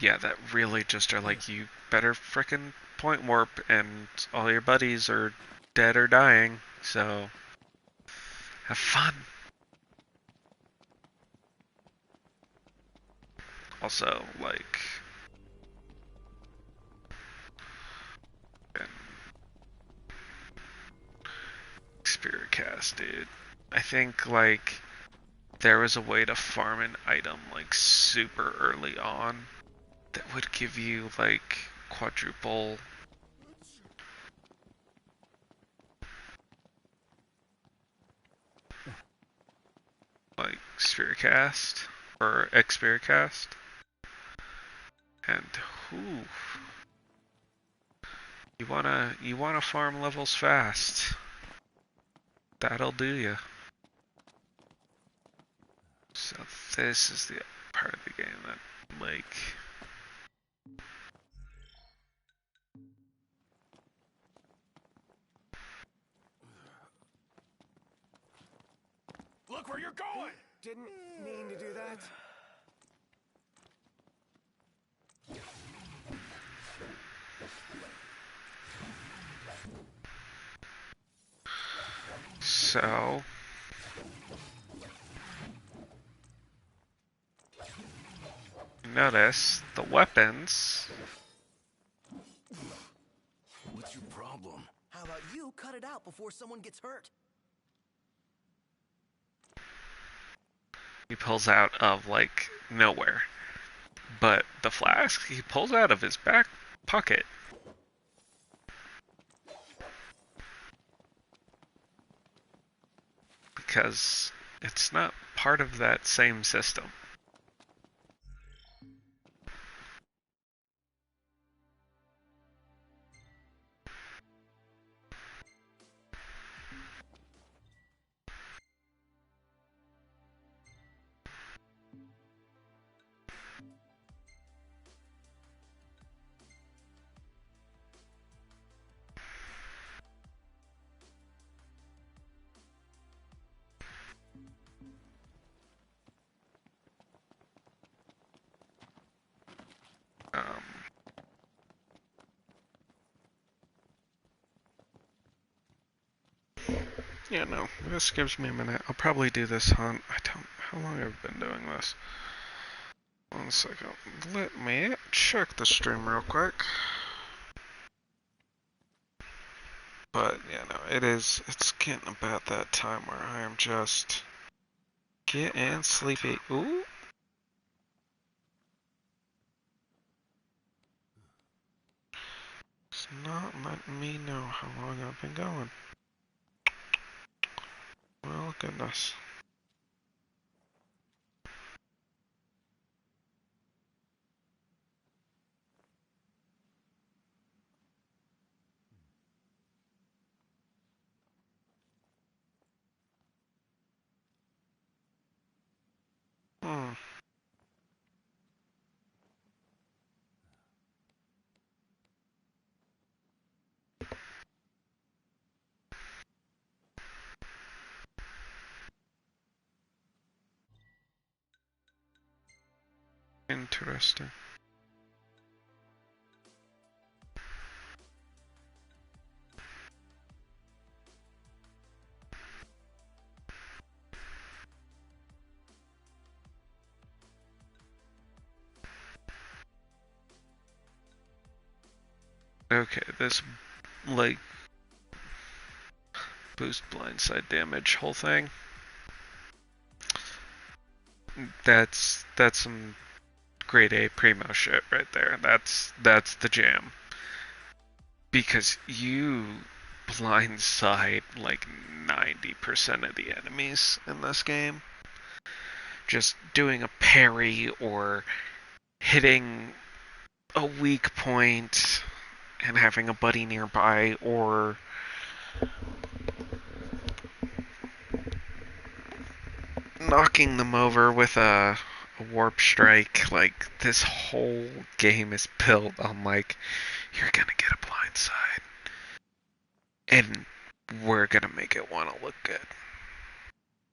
Yeah, that really just are like, you better frickin' point warp, and all your buddies are dead or dying, so have fun. Also, like, Spirit Cast, dude. I think, like, there was a way to farm an item, like, super early on that would give you, like, quadruple. Like, Spirit Cast, or X-Spirit Cast. And, whew. You wanna farm levels fast. That'll do you. So this is the part of the game that, like... Look where you're going! Didn't mean to do that. So... Notice the weapons. What's your problem? How about you cut it out before someone gets hurt? He pulls out of, like, nowhere. But the flask he pulls out of his back pocket. Because it's not part of that same system. Yeah, no, this gives me a minute. I'll probably do this hunt. How long have I been doing this? 1 second. Let me check the stream real quick. But, yeah, no, it's getting about that time where I am just getting sleepy. Ooh. It's not letting me know how long I've been going. Well, goodness. Hmm. Interesting. Okay, this, like, boost blindside damage whole thing. That's some grade A primo shit right there. That's the jam. Because you blindside like 90% of the enemies in this game. Just doing a parry or hitting a weak point and having a buddy nearby, or knocking them over with a a warp strike. Like, this whole game is built on, like, you're gonna get a blind side. And we're gonna make it want to look good.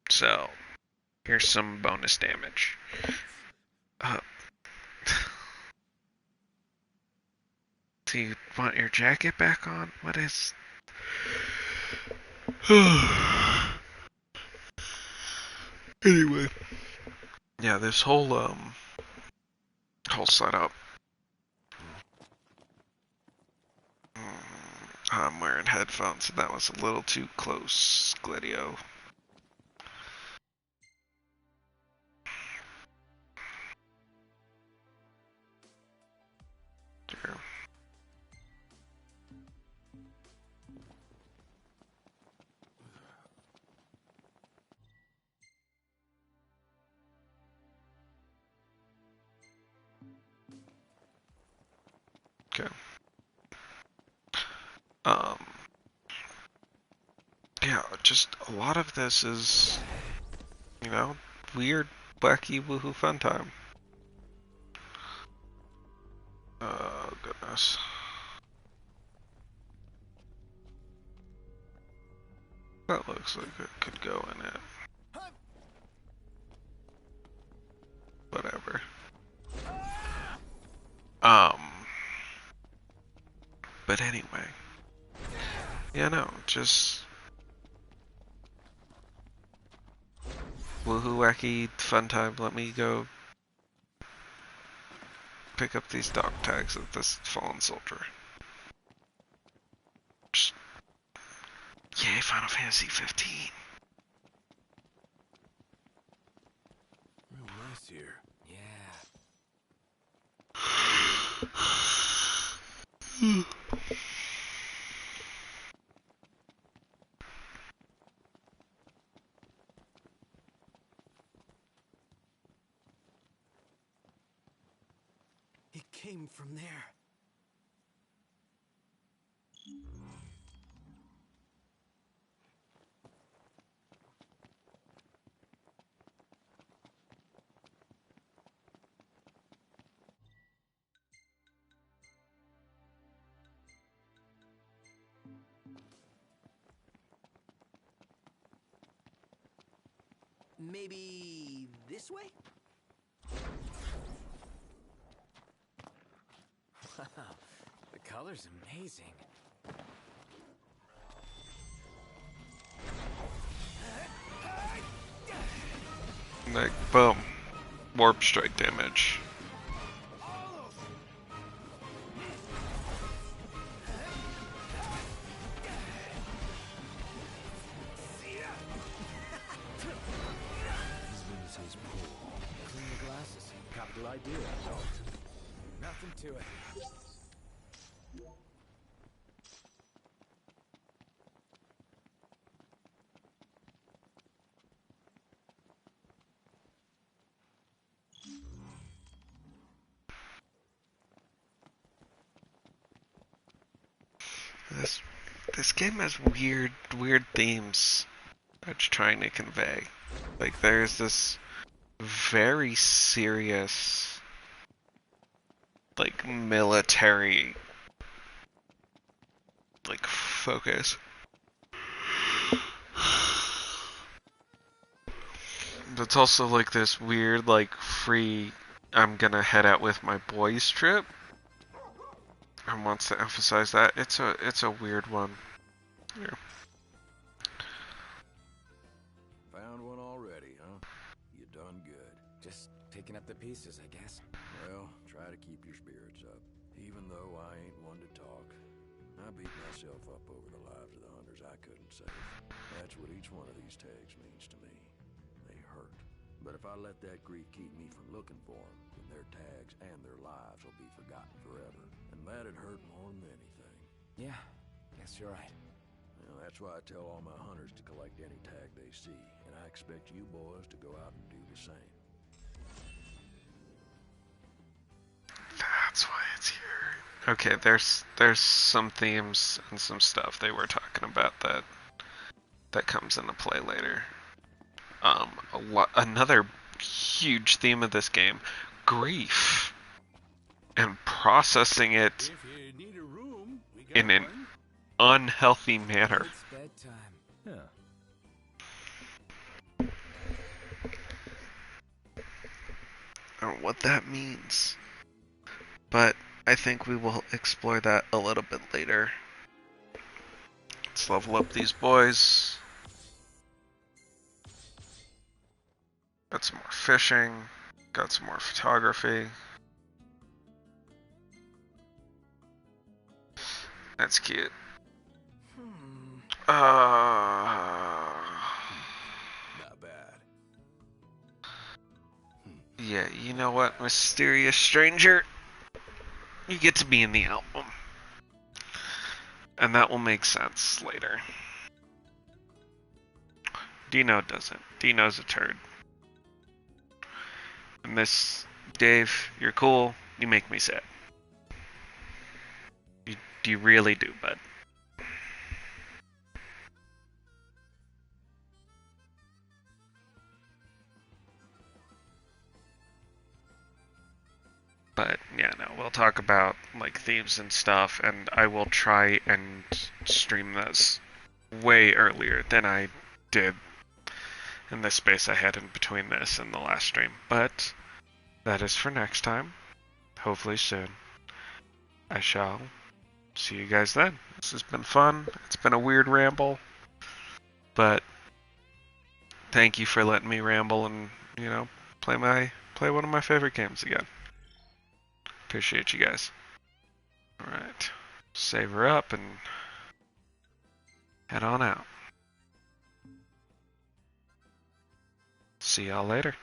So, here's some bonus damage. Do you want your jacket back on? What is... Anyway. Yeah, this whole setup. I'm wearing headphones, and that was a little too close, Glidio. There. Okay. Yeah, just a lot of this is, weird, wacky, woohoo fun time. Oh, goodness. That looks like it could go in it. Whatever. But anyway. Yeah, no, just... woohoo, wacky, fun time. Let me go pick up these dog tags of this fallen soldier. Just... Yay, Final Fantasy 15. Real nice here. Yeah. It came from there. Maybe this way? Wow, the color's amazing. Like, boom. Warp strike damage. His poor. Clean the glasses. Capital idea, Dot. Nothing to it. This game has weird themes it's trying to convey. Like, there's this very serious, like, military, like, focus. That's also like this weird, like, free, I'm gonna head out with my boys trip. And wants to emphasize that. It's a weird one. Yeah. Found one already, huh? You done good. Just picking up the pieces, I guess. Well, try to keep your spirits up. Even though I ain't one to talk, I beat myself up over the lives of the hunters I couldn't save. That's what each one of these tags means to me. They hurt. But if I let that grief keep me from looking for them, then their tags and their lives will be forgotten forever. And that'd hurt more than anything. Yeah, guess you're right. Well, that's why I tell all my hunters to collect any tag they see, and I expect you boys to go out and do the same. That's why it's here. Okay, there's some themes and some stuff they were talking about that comes into play later. Another huge theme of this game. Grief. And processing it If you need a room, we got in an one. unhealthy manner. It's bedtime. Yeah. I don't know what that means. But I think we will explore that a little bit later. Let's level up these boys. Got some more fishing. Got some more photography. That's cute. Not bad. Yeah, you know what, mysterious stranger? You get to be in the album. And that will make sense later. Dino doesn't. Dino's a turd. And this, Dave, you're cool. You make me sad. You really do, bud. But yeah, no, we'll talk about like themes and stuff, and I will try and stream this way earlier than I did in the space I had in between this and the last stream. But that is for next time. Hopefully soon. I shall see you guys then. This has been fun. It's been a weird ramble, but thank you for letting me ramble and, you know, play one of my favorite games again. Appreciate you guys. Alright. Save her up and head on out. See y'all later.